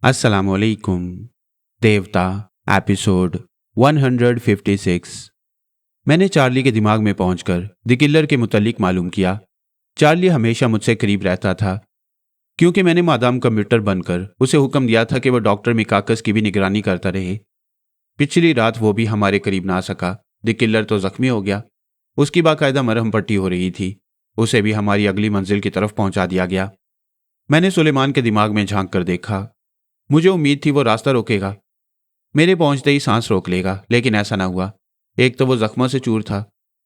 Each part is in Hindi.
अस्सलामुअलैकुम। देवता एपिसोड 156। मैंने चार्ली के दिमाग में पहुंचकर द किलर के मुतल्लिक मालूम किया। चार्ली हमेशा मुझसे करीब रहता था क्योंकि मैंने मादाम कंप्यूटर बनकर उसे हुक्म दिया था कि वह डॉक्टर मिकाकस की भी निगरानी करता रहे। पिछली रात वो भी हमारे करीब ना आ सका। द किलर तो जख्मी हो गया। उसकी बाकायदा मरहम पट्टी हो रही थी। उसे भी हमारी अगली मंजिल की तरफ पहुंचा दिया गया। मैंने सुलेमान के दिमाग में झांक कर देखा। मुझे उम्मीद थी वो रास्ता रोकेगा, मेरे पहुंचते ही सांस रोक लेगा, लेकिन ऐसा ना हुआ। एक तो वो जख्मों से चूर था,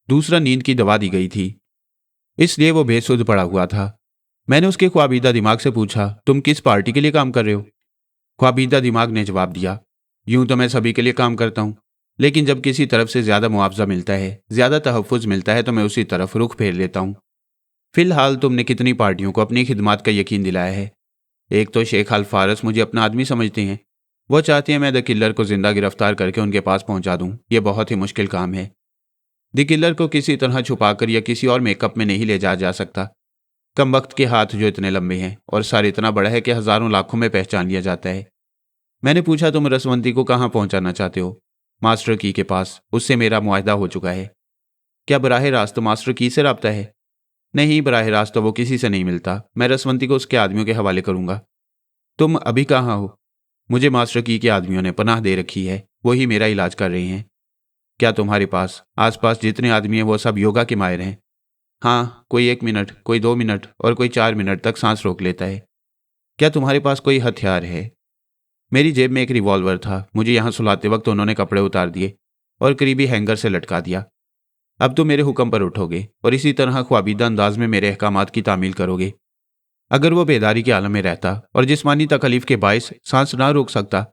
दूसरा नींद की दवा दी गई थी, इसलिए वो बेसुध पड़ा हुआ था। मैंने उसके ख्वाबीदा दिमाग से पूछा, तुम किस पार्टी के लिए काम कर रहे हो? ख्वाबीदा दिमाग ने जवाब दिया, यूं तो मैं सभी के लिए काम करता हूं, लेकिन जब किसी तरफ से ज्यादा मुआवजा मिलता है, ज्यादा तहफ़्फ़ुज़ मिलता है, तो मैं उसी तरफ रुख फेर लेता हूं। फिलहाल तुमने कितनी पार्टियों को अपनी खिदमत का यकीन दिलाया है? एक तो शेख अल फारस मुझे अपना आदमी समझते हैं। वो चाहते हैं मैं द किलर को जिंदा गिरफ्तार करके उनके पास पहुंचा दूं। यह बहुत ही मुश्किल काम है। द किलर को किसी तरह छुपाकर या किसी और मेकअप में नहीं ले जाया जा सकता। कम वक्त के हाथ जो इतने लंबे हैं और सर इतना बड़ा है कि हजारों लाखों में पहचान लिया जाता है। मैंने पूछा, तुम रसवंती को कहाँ पहुंचाना चाहते हो? मास्टर की के पास, उससे मेरा मुआहदा हो चुका है। क्या बराह रास्त मास्टर की से रब्ता है? नहीं, बराह रास्त तो वो किसी से नहीं मिलता। मैं रसवंती को उसके आदमियों के हवाले करूंगा। तुम अभी कहाँ हो? मुझे मास्टर की के आदमियों ने पनाह दे रखी है, वही मेरा इलाज कर रहे हैं। क्या तुम्हारे पास आसपास जितने आदमी हैं वो सब योगा के माहिर हैं? हाँ, कोई 1 मिनट, कोई 2 मिनट और कोई 4 मिनट तक सांस रोक लेता है। क्या तुम्हारे पास कोई हथियार है? मेरी जेब में एक रिवॉल्वर था। मुझे यहाँ सुलाते वक्त उन्होंने कपड़े उतार दिए और करीबी हैंगर से लटका दिया। अब तो मेरे हुक्म पर उठोगे और इसी तरह ख्वाबीदा अंदाज में मेरे अहकामात की तामील करोगे। अगर वो बेदारी के आलम में रहता और जिस्मानी तकलीफ के बायस सांस ना रोक सकता,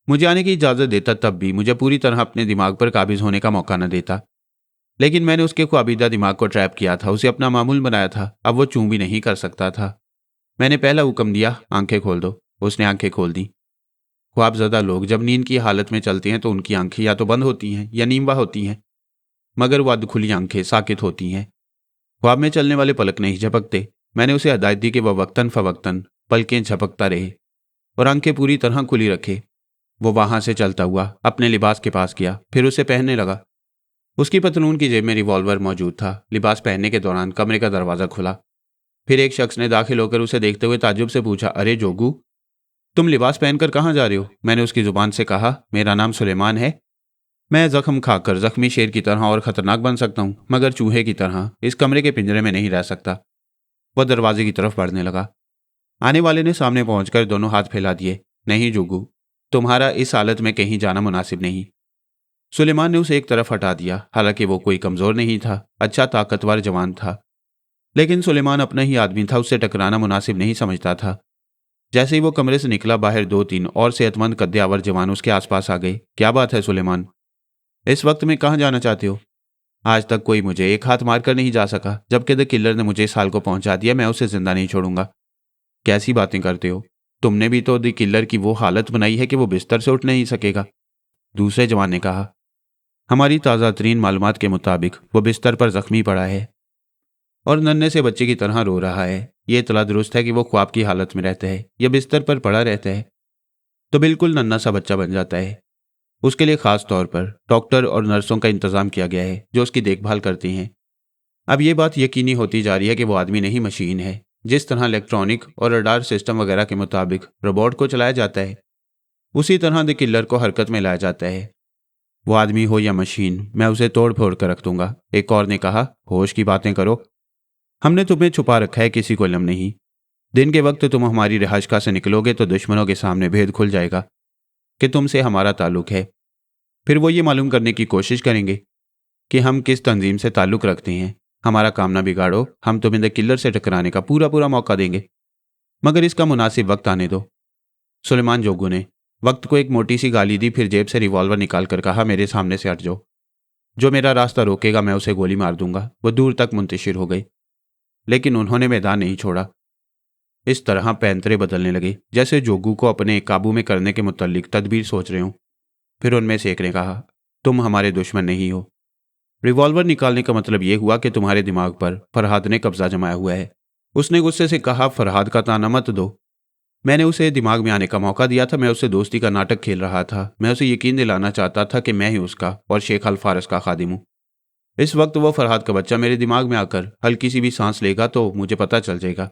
मुझे आने की इजाज़त देता, तब भी मुझे पूरी तरह अपने दिमाग पर काबिज होने का मौका न देता। लेकिन मैंने उसके ख्वाबीदा दिमाग को ट्रैप किया था, उसे अपना मामूल बनाया था। अब वो चूं भी नहीं कर सकता था। मैंने पहला हुक्म दिया, आंखें खोल दो। उसने आंखें खोल दी। ख्वाबजदा लोग जब नींद की हालत में चलते हैं तो उनकी आंखें या तो बंद होती हैं या नींबा होती हैं, मगर वो अधखुली आंखें साकित होती हैं। ख्वाब में चलने वाले पलक नहीं झपकते। मैंने उसे हदायत दी कि वह वक्तन फवक्तन पलकें झपकता रहे और आंखें पूरी तरह खुली रखे। वो वहां से चलता हुआ अपने लिबास के पास गया, फिर उसे पहनने लगा। उसकी पतलून की जेब में रिवॉल्वर मौजूद था। लिबास पहनने के दौरान कमरे का दरवाजा खुला। फिर एक शख्स ने दाखिल होकर उसे देखते हुए ताज्जुब से पूछा, अरे जोगू, तुम लिबास पहनकर कहाँ जा रहे हो? मैंने उसकी जुबान से कहा, मेरा नाम सुलेमान है। मैं जख्म खाकर जख्मी शेर की तरह और खतरनाक बन सकता हूँ, मगर चूहे की तरह इस कमरे के पिंजरे में नहीं रह सकता। वह दरवाजे की तरफ बढ़ने लगा। आने वाले ने सामने पहुंचकर दोनों हाथ फैला दिए। नहीं जोगू, तुम्हारा इस हालत में कहीं जाना मुनासिब नहीं। सुलेमान ने उसे एक तरफ हटा दिया। हालांकि वो कोई कमजोर नहीं था, अच्छा ताकतवर जवान था, लेकिन सुलेमान अपना ही आदमी था, उससे टकराना मुनासिब नहीं समझता था। जैसे ही वो कमरे से निकला, बाहर 2-3 और सेहतमंद कद्देआवर जवान उसके आसपास आ गए। क्या बात है सुलेमान, इस वक्त में कहाँ जाना चाहते हो? आज तक कोई मुझे एक हाथ मारकर नहीं जा सका, जबकि द किलर ने मुझे इस हाल को पहुंचा दिया। मैं उसे जिंदा नहीं छोड़ूंगा। कैसी बातें करते हो? तुमने भी तो द किलर की वो हालत बनाई है कि वो बिस्तर से उठ नहीं सकेगा। दूसरे जवान ने कहा, हमारी ताज़ा तरीन मालूमात के मुताबिक वो बिस्तर पर जख्मी पड़ा है और नन्हे से बच्चे की तरह रो रहा है। ये इतला दुरुस्त है कि वो ख्वाब की हालत में रहता है या बिस्तर पर पड़ा रहता है तो बिल्कुल नन्हा सा बच्चा बन जाता है। उसके लिए खास तौर पर डॉक्टर और नर्सों का इंतजाम किया गया है जो उसकी देखभाल करती हैं। अब ये बात यकीनी होती जा रही है कि वो आदमी नहीं मशीन है। जिस तरह इलेक्ट्रॉनिक और रडार सिस्टम वगैरह के मुताबिक रोबोट को चलाया जाता है, उसी तरह द किलर को हरकत में लाया जाता है। वो आदमी हो या मशीन, मैं उसे तोड़ फोड़ कर रख दूंगा। एक और ने कहा, होश की बातें करो, हमने तुम्हें छुपा रखा है, किसी को इल्म नहीं। दिन के वक्त तुम हमारी रिहाइशगाह से निकलोगे तो दुश्मनों के सामने भेद खुल जाएगा कि तुमसे हमारा ताल्लुक है। फिर वो ये मालूम करने की कोशिश करेंगे कि हम किस तंजीम से ताल्लुक रखते हैं। हमारा काम ना बिगाड़ो, हम तुम्हें द किलर से टकराने का पूरा पूरा मौका देंगे, मगर इसका मुनासिब वक्त आने दो। सुलेमान जोगू ने वक्त को एक मोटी सी गाली दी, फिर जेब से रिवॉल्वर निकाल कर कहा, मेरे सामने से हट जाओ। जो मेरा रास्ता रोकेगा मैं उसे गोली मार दूंगा। वो दूर तक मुंतशिर हो गई, लेकिन उन्होंने मैदान नहीं छोड़ा। इस तरह पैंतरे बदलने लगे जैसे जोगू को अपने काबू में करने के मुतल्लिक तदबीर सोच रहे हों। फिर उनमें से एक ने कहा, तुम हमारे दुश्मन नहीं हो। रिवॉल्वर निकालने का मतलब यह हुआ कि तुम्हारे दिमाग पर फरहाद ने कब्जा जमाया हुआ है। उसने गुस्से से कहा, फरहाद का ताना मत दो। मैंने उसे दिमाग में आने का मौका दिया था। मैं उससे दोस्ती का नाटक खेल रहा था। मैं उसे यकीन दिलाना चाहता था कि मैं ही उसका और शेख अल फारस का खादिम हूँ। इस वक्त वो फरहाद का बच्चा मेरे दिमाग में आकर हल्की सी भी सांस लेगा तो मुझे पता चल जाएगा।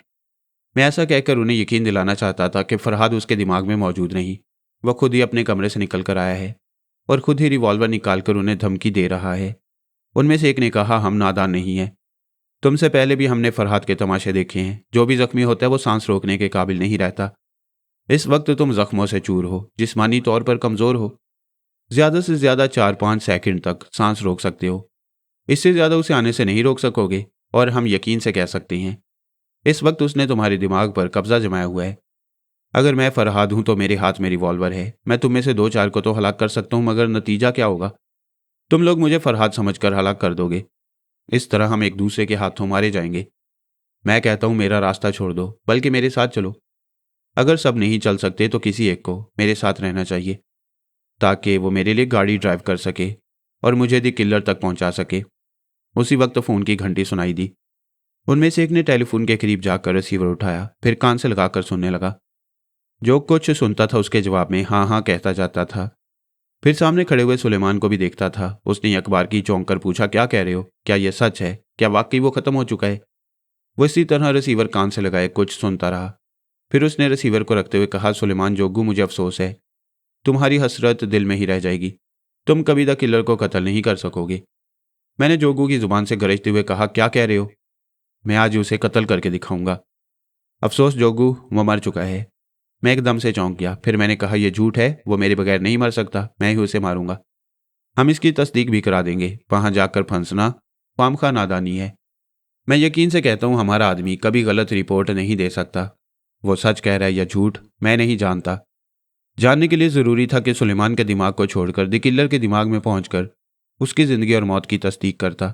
मैं ऐसा कहकर उन्हें यकीन दिलाना चाहता था कि फरहाद उसके दिमाग में मौजूद नहीं। वह खुद ही अपने कमरे से निकल कर आया है और खुद ही रिवॉल्वर निकालकर उन्हें धमकी दे रहा है। उनमें से एक ने कहा, हम नादान नहीं हैं। तुमसे पहले भी हमने फरहाद के तमाशे देखे हैं। जो भी जख्मी होता है वो सांस रोकने के काबिल नहीं रहता। इस वक्त तुम जख्मों से चूर हो, जिस्मानी तौर पर कमज़ोर हो। ज़्यादा से ज़्यादा 4-5 सेकंड तक सांस रोक सकते हो। इससे ज़्यादा उसे आने से नहीं रोक सकोगे। और हम यकीन से कह सकते हैं, इस वक्त उसने तुम्हारे दिमाग पर कब्जा जमाया हुआ है। अगर मैं फरहाद हूं तो मेरे हाथ में रिवॉल्वर है। मैं तुम में से 2-4 को तो हलाक कर सकता हूं, मगर नतीजा क्या होगा? तुम लोग मुझे फरहाद समझकर हलाक कर दोगे। इस तरह हम एक दूसरे के हाथों मारे जाएंगे। मैं कहता हूं मेरा रास्ता छोड़ दो, बल्कि मेरे साथ चलो। अगर सब नहीं चल सकते तो किसी एक को मेरे साथ रहना चाहिए, ताकि वो मेरे लिए गाड़ी ड्राइव कर सके और मुझे द किलर तक पहुंचा सके। उसी वक्त फ़ोन की घंटी सुनाई दी। उनमें से एक ने टेलीफोन के करीब जाकर रिसीवर उठाया, फिर कान से लगाकर सुनने लगा। जो कुछ सुनता था उसके जवाब में हाँ हाँ कहता जाता था। फिर सामने खड़े हुए सुलेमान को भी देखता था। उसने अखबार की चौंक कर पूछा, क्या कह रहे हो? क्या यह सच है? क्या वाकई वो ख़त्म हो चुका है? वो इसी तरह रिसीवर कान से लगाए कुछ सुनता रहा। फिर उसने रिसीवर को रखते हुए कहा, सुलेमान जोगू, मुझे अफसोस है। तुम्हारी हसरत दिल में ही रह जाएगी। तुम कभी द किलर को कत्ल नहीं कर सकोगे। मैंने जोगू की जुबान से गरजते हुए कहा, क्या कह रहे हो? मैं आज उसे कत्ल करके दिखाऊंगा। अफसोस जोगू, वो मर चुका है। मैं एकदम से चौंक गया। फिर मैंने कहा, यह झूठ है। वो मेरे बगैर नहीं मर सकता। मैं ही उसे मारूंगा। हम इसकी तस्दीक भी करा देंगे। वहां जाकर फंसना खामखा नादानी है। मैं यकीन से कहता हूं, हमारा आदमी कभी गलत रिपोर्ट नहीं दे सकता। वो सच कह रहा है या झूठ, मैं नहीं जानता। जानने के लिए ज़रूरी था कि सुलेमान के दिमाग को छोड़कर द किलर के दिमाग में पहुंचकर उसकी ज़िंदगी और मौत की तस्दीक करता।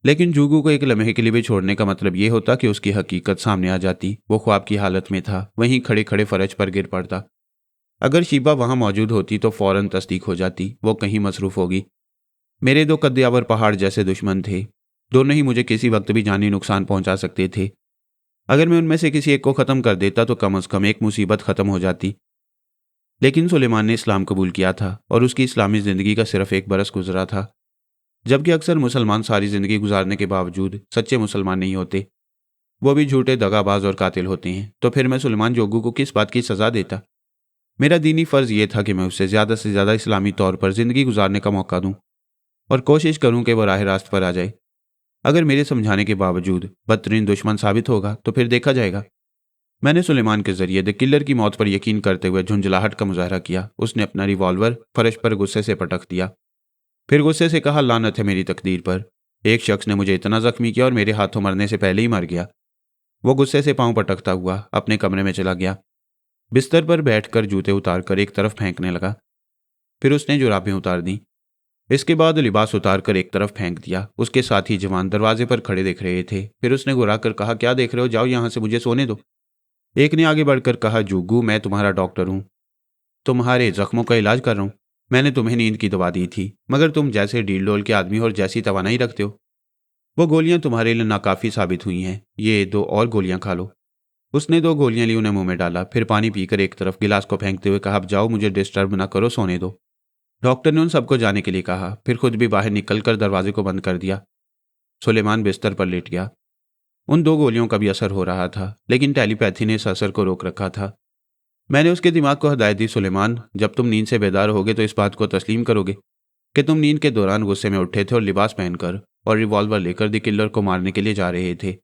लेकिन जूगू को एक लम्हे के लिए भी छोड़ने का मतलब ये होता कि उसकी हकीकत सामने आ जाती। वो ख्वाब की हालत में था, वहीं खड़े खड़े फर्श पर गिर पड़ता। अगर शीबा वहां मौजूद होती तो फौरन तस्दीक हो जाती। वो कहीं मसरूफ़ होगी। मेरे दो कद्दावर पहाड़ जैसे दुश्मन थे। दोनों ही मुझे किसी वक्त भी जानी नुकसान पहुंचा सकते थे। अगर मैं उनमें से किसी एक को ख़त्म कर देता तो कम अज़ कम एक मुसीबत ख़त्म हो जाती। लेकिन सुलेमान ने इस्लाम कबूल किया था और उसकी इस्लामी ज़िंदगी का सिर्फ 1 बरस गुजरा था। जबकि अक्सर मुसलमान सारी ज़िंदगी गुजारने के बावजूद सच्चे मुसलमान नहीं होते। वो भी झूठे, दगाबाज और कातिल होते हैं। तो फिर मैं सुलेमान जोगू को किस बात की सज़ा देता? मेरा दीनी फ़र्ज़ ये था कि मैं उसे ज़्यादा से ज़्यादा इस्लामी तौर पर ज़िंदगी गुजारने का मौका दूँ और कोशिश करूँ कि वह राह रास्त पर आ जाए। अगर मेरे समझाने के बावजूद बदतरीन दुश्मन साबित होगा तो फिर देखा जाएगा। मैंने सुलेमान के जरिए द किलर की मौत पर यकीन करते हुए झुंझलाहट का मुजाहरा किया। उसने अपना रिवॉल्वर फर्श पर गुस्से से पटक दिया। फिर गुस्से से कहा, लानत है मेरी तकदीर पर। एक शख्स ने मुझे इतना जख्मी किया और मेरे हाथों मरने से पहले ही मर गया। वो गुस्से से पांव पटकता हुआ अपने कमरे में चला गया। बिस्तर पर बैठकर जूते उतारकर एक तरफ फेंकने लगा। फिर उसने जुराबें उतार दी। इसके बाद लिबास उतारकर एक तरफ फेंक दिया। उसके साथी जवान दरवाजे पर खड़े देख रहे थे। फिर उसने घुरा कर कहा, क्या देख रहे हो? जाओ यहाँ से, मुझे सोने दो। एक ने आगे बढ़कर कहा, जुग्गू, मैं तुम्हारा डॉक्टर हूँ। तुम्हारे जख्मों का इलाज कर रहा हूँ। मैंने तुम्हें नींद की दवा दी थी, मगर तुम जैसे डील डोल के आदमी और जैसी तवानाई रखते हो। वो गोलियां तुम्हारे लिए नाकाफी साबित हुई हैं। ये 2 और गोलियां खा लो। उसने 2 गोलियां ली, उन्हें मुंह में डाला। फिर पानी पीकर एक तरफ गिलास को फेंकते हुए कहा, अब जाओ, मुझे डिस्टर्ब ना करो, सोने दो। डॉक्टर ने उन सबको जाने के लिए कहा। फिर खुद भी बाहर निकलकर दरवाजे को बंद कर दिया। सुलेमान बिस्तर पर लेट गया। उन 2 गोलियों का भी असर हो रहा था, लेकिन टेलीपैथी ने इस असर को रोक रखा था। मैंने उसके दिमाग को हदायत दी, सुलेमान, जब तुम नींद से बेदार होगे तो इस बात को तस्लीम करोगे कि तुम नींद के दौरान गुस्से में उठे थे और लिबास पहनकर और रिवॉल्वर लेकर द किलर को मारने के लिए जा रहे थे।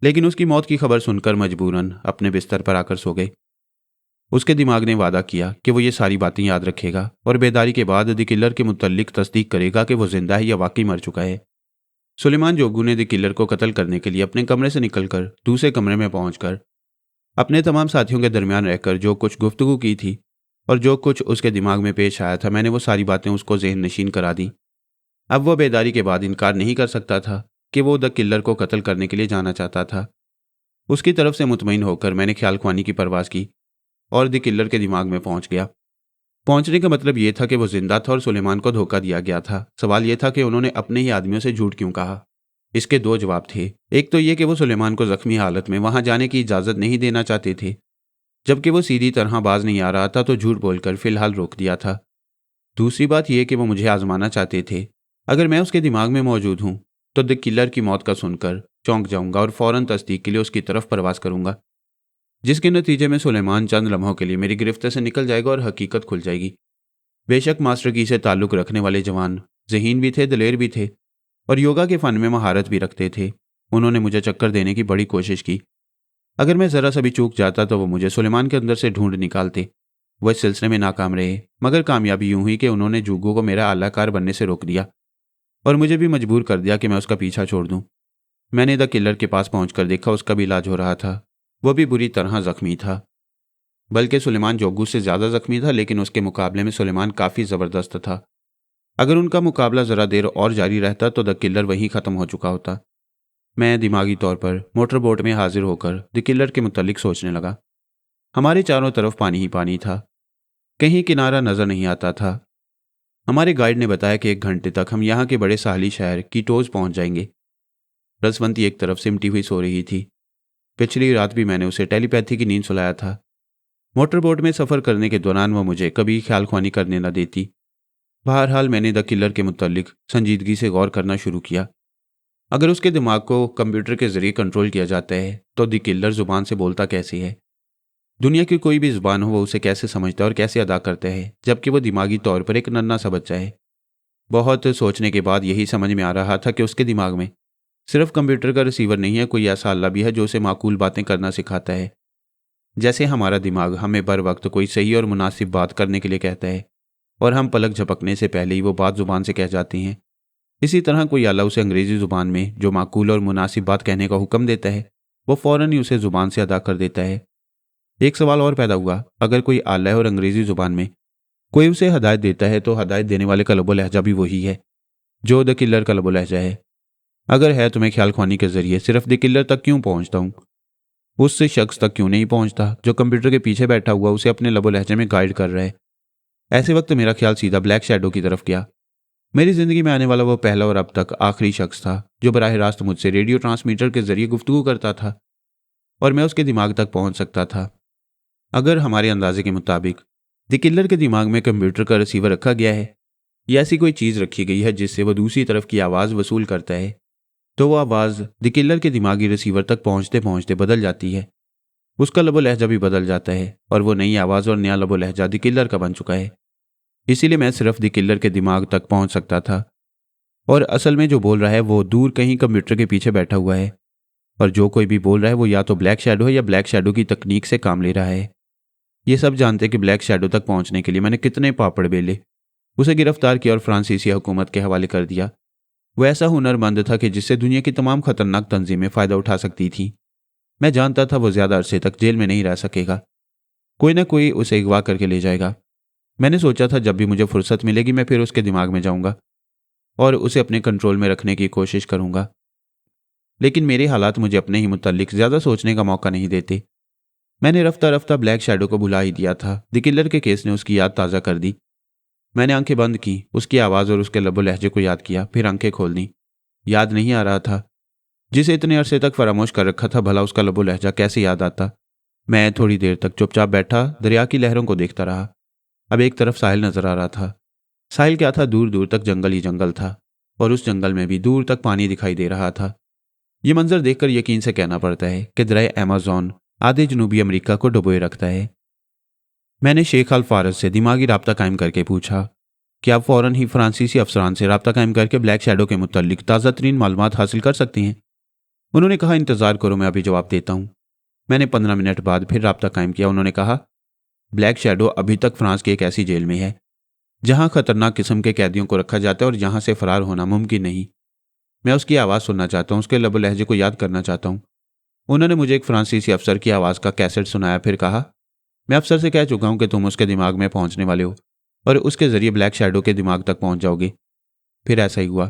लेकिन उसकी मौत की खबर सुनकर मजबूरन अपने बिस्तर पर आकर सो गए। उसके दिमाग ने वादा किया कि वो ये सारी बातें याद रखेगा और बेदारी के बाद द किलर के मुतल्लिक तस्दीक करेगा कि वो जिंदा है या वाकई मर चुका है। सुलेमान जोगू ने द किलर को कत्ल करने के लिए अपने कमरे से निकलकर दूसरे कमरे में पहुंचकर अपने तमाम साथियों के दरमियान रहकर जो कुछ गुफ्तगू की थी और जो कुछ उसके दिमाग में पेश आया था, मैंने वो सारी बातें उसको ज़हन नशीन करा दी। अब वो बेदारी के बाद इनकार नहीं कर सकता था कि वो द किलर को कत्ल करने के लिए जाना चाहता था। उसकी तरफ से मुतमईन होकर मैंने ख्याल ख्वानी की परवाज़ की और द किलर के दिमाग में पहुंच गया। पहुंचने का मतलब ये था कि वो जिंदा था और सुलेमान को धोखा दिया गया था। सवाल ये था कि उन्होंने अपने ही आदमियों से झूठ क्यों कहा। इसके 2 जवाब थे। एक तो ये कि वो सुलेमान को जख्मी हालत में वहां जाने की इजाज़त नहीं देना चाहते थे, जबकि वो सीधी तरह बाज नहीं आ रहा था तो झूठ बोलकर फिलहाल रोक दिया था। दूसरी बात यह कि वो मुझे आजमाना चाहते थे। अगर मैं उसके दिमाग में मौजूद हूं तो द किलर की मौत का सुनकर चौंक जाऊंगा और फौरन तस्दीक के लिए उसकी तरफ प्रवास करूंगा, जिसके नतीजे में सुलेमान चंद लम्हों के लिए मेरी गिरफ्त से निकल जाएगा और हकीकत खुल जाएगी। बेशक मास्टर की से ताल्लुक रखने वाले जवान ज़हीन भी थे, दिलेर भी थे और योगा के फन में महारत भी रखते थे। उन्होंने मुझे चक्कर देने की बड़ी कोशिश की। अगर मैं ज़रा सा भी चूक जाता तो वो मुझे सुलेमान के अंदर से ढूंढ निकालते। वह इस सिलसिले में नाकाम रहे, मगर कामयाबी यूं हुई कि उन्होंने जूगो को मेरा आलाकार बनने से रोक दिया और मुझे भी मजबूर कर दिया कि मैं उसका पीछा छोड़ दूं। मैंने द किलर के पास पहुंचकर देखा, उसका भी इलाज हो रहा था। वह भी बुरी तरह जख्मी था, बल्कि सुलेमान जोगू से ज़्यादा जख्मी था, लेकिन उसके मुकाबले में सुलेमान काफ़ी ज़बरदस्त था। अगर उनका मुकाबला ज़रा देर और जारी रहता तो द किलर वहीं ख़त्म हो चुका होता। मैं दिमागी तौर पर मोटर बोट में हाजिर होकर द किलर के मुतालिक सोचने लगा। हमारे चारों तरफ पानी ही पानी था, कहीं किनारा नज़र नहीं आता था। हमारे गाइड ने बताया कि 1 घंटे तक हम यहाँ के बड़े साहली शहर कीटोज पहुँच जाएंगे। रसवंती एक तरफ सिमटी हुई सो रही थी। पिछली रात भी मैंने उसे टेलीपैथी की नींद सुलाया था। मोटरबोट में सफ़र करने के दौरान वह मुझे कभी ख्याल ख्वानी करने न देती। बहरहाल मैंने द किलर के मुतालिक संजीदगी से गौर करना शुरू किया। अगर उसके दिमाग को कंप्यूटर के ज़रिए कंट्रोल किया जाता है तो द किलर ज़ुबान से बोलता कैसे है? दुनिया की कोई भी ज़ुबान हो वो उसे कैसे समझता है और कैसे अदा करता है, जबकि वह दिमागी तौर पर एक नन्हा सा बच्चा है। बहुत सोचने के बाद यही समझ में आ रहा था कि उसके दिमाग में सिर्फ कंप्यूटर का रिसीवर नहीं है, कोई ऐसा अल्लाह भी है जो उसे माकूल बातें करना सिखाता है। जैसे हमारा दिमाग हमें बर वक्त कोई सही और मुनासिब बात करने के लिए कहता है और हम पलक झपकने से पहले ही वो बात ज़ुबान से कह जाते हैं, इसी तरह कोई अल्लाह उसे अंग्रेज़ी ज़ुबान में जो माकूल और मुनासिब बात कहने का हुक्म देता है वो फ़ौरन ही उसे ज़ुबान से अदा कर देता है। एक सवाल और पैदा हुआ, अगर कोई आला है और अंग्रेज़ी ज़ुबान में कोई उसे हदायत देता है तो हदायत देने वाले का लबो लहजा भी वही है जो द किलर का लबो लहजा है। अगर है तो मैं ख्याल ख्वानी के ज़रिए सिर्फ द किलर तक क्यों पहुँचता हूँ, उससे शख्स तक क्यों नहीं पहुँचता जो कंप्यूटर के पीछे बैठा हुआ उसे अपने लबो लहजे में गाइड कर रहा है। ऐसे वक्त मेरा ख्याल सीधा ब्लैक शैडो की तरफ गया। मेरी ज़िंदगी में आने वाला वो पहला और अब तक आखिरी शख्स था जो बराह रास्त मुझसे रेडियो ट्रांसमीटर के ज़रिए गुफ्तगू करता था और मैं उसके दिमाग तक पहुँच सकता था। अगर हमारे अंदाजे के मुताबिक द किलर के दिमाग में कंप्यूटर का रिसीवर रखा गया है या ऐसी कोई चीज़ रखी गई है जिससे वह दूसरी तरफ की आवाज़ वसूल करता है, तो वह आवाज़ द किलर के दिमागी रिसीवर तक पहुँचते पहुँचते बदल जाती है। उसका लबो लहजा भी बदल जाता है और वो नई आवाज़ और नया लबो लहजा द किलर का बन चुका है। इसीलिए मैं सिर्फ द किलर के दिमाग तक पहुँच सकता था और असल में जो बोल रहा है वो दूर कहीं कंप्यूटर के पीछे बैठा हुआ है और जो कोई भी बोल रहा है वो या तो ब्लैक शैडो है या ब्लैक शैडो की तकनीक से काम ले रहा है। ये सब जानते कि ब्लैक शैडो तक पहुंचने के लिए मैंने कितने पापड़ बेले। उसे गिरफ्तार किया और फ्रांसीसी हुकूमत के हवाले कर दिया। वह ऐसा हुनरमंद था कि जिससे दुनिया की तमाम खतरनाक तंजीमें फ़ायदा उठा सकती थी। मैं जानता था वो ज़्यादा अरसे तक जेल में नहीं रह सकेगा, कोई ना कोई उसे अगवा करके ले जाएगा। मैंने सोचा था जब भी मुझे फुर्सत मिलेगी मैं फिर उसके दिमाग में जाऊँगा और उसे अपने कंट्रोल में रखने की कोशिश करूँगा। लेकिन मेरे हालात मुझे अपने ही मुताल्लिक ज़्यादा सोचने का मौका नहीं देते। मैंने रफ्ता रफ्ता ब्लैक शैडो को भुला ही दिया था। द किलर के केस ने उसकी याद ताज़ा कर दी। मैंने आंखें बंद की, उसकी आवाज़ और उसके लबो लहजे को याद किया, फिर आंखें खोल दी। याद नहीं आ रहा था। जिसे इतने अरसे तक फरामोश कर रखा था, भला उसका लबो लहजा कैसे याद आता। मैं थोड़ी देर तक चुपचाप बैठा दरिया की लहरों को देखता रहा। अब एक तरफ साहिल नजर आ रहा था। साहिल क्या था, दूर दूर तक जंगल ही जंगल था और उस जंगल में भी दूर तक पानी दिखाई दे रहा था। ये मंजर देखकर यकीन से कहना पड़ता है कि दरिया अमेज़न आधे जनूबी अमेरिका को डुबोए रखता है। मैंने शेख अल फारज से दिमागी राब्ता कायम करके पूछा कि आप फ़ौरन ही फ्रांसीसी अफसरान से राब्ता कायम करके ब्लैक शैडो के मुताल्लिक ताज़ा तरीन मालूमात हासिल कर सकती हैं। उन्होंने कहा, इंतज़ार करो, मैं अभी जवाब देता हूँ। मैंने 15 मिनट बाद फिर राब्ता कायम किया। उन्होंने कहा, ब्लैक शैडो अभी तक फ्रांस की एक ऐसी जेल में है जहाँ खतरनाक किस्म के कैदियों को रखा जाता है और जहाँ से फ़रार होना मुमकिन नहीं। मैं उसकी आवाज़ सुनना चाहता हूँ, उसके लबो लहजे को याद करना चाहता हूँ। उन्होंने मुझे एक फ्रांसीसी अफसर की आवाज़ का कैसेट सुनाया, फिर कहा, मैं अफसर से कह चुका हूँ कि तुम उसके दिमाग में पहुँचने वाले हो और उसके ज़रिए ब्लैक शैडो के दिमाग तक पहुँच जाओगे। फिर ऐसा ही हुआ।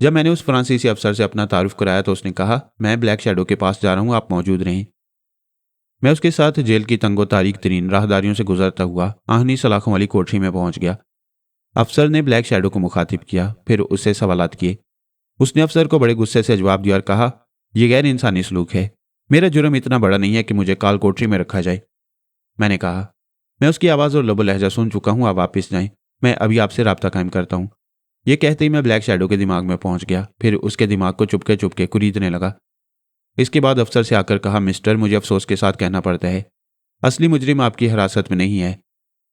जब मैंने उस फ्रांसीसी अफसर से अपना तारुफ कराया तो उसने कहा, मैं ब्लैक शैडो के पास जा रहा हूँ, आप मौजूद रहें। मैं उसके साथ जेल की तंगो तारीक तरीन राहदारियों से गुजरता हुआ आहनी सलाखों वाली कोठरी में पहुँच गया। अफसर ने ब्लैक शैडो को मुखातिब किया, फिर उससे सवालात किए। उसने अफसर को बड़े गुस्से से जवाब दिया और कहा, यह गैर इंसानी सलूक है। मेरा जुर्म इतना बड़ा नहीं है कि मुझे काल कोठरी में रखा जाए। मैंने कहा। मैं उसकी आवाज़ और लबो लहजा सुन चुका हूँ, आप वापस जाएं, मैं अभी आपसे राब्ता कायम करता हूँ। ये कहते ही मैं ब्लैक शैडो के दिमाग में पहुंच गया, फिर उसके दिमाग को चुपके चुपके कुरीदने लगा। इसके बाद अफसर से आकर कहा, मिस्टर, मुझे अफसोस के साथ कहना पड़ता है, असली मुजरिम आपकी हिरासत में नहीं है।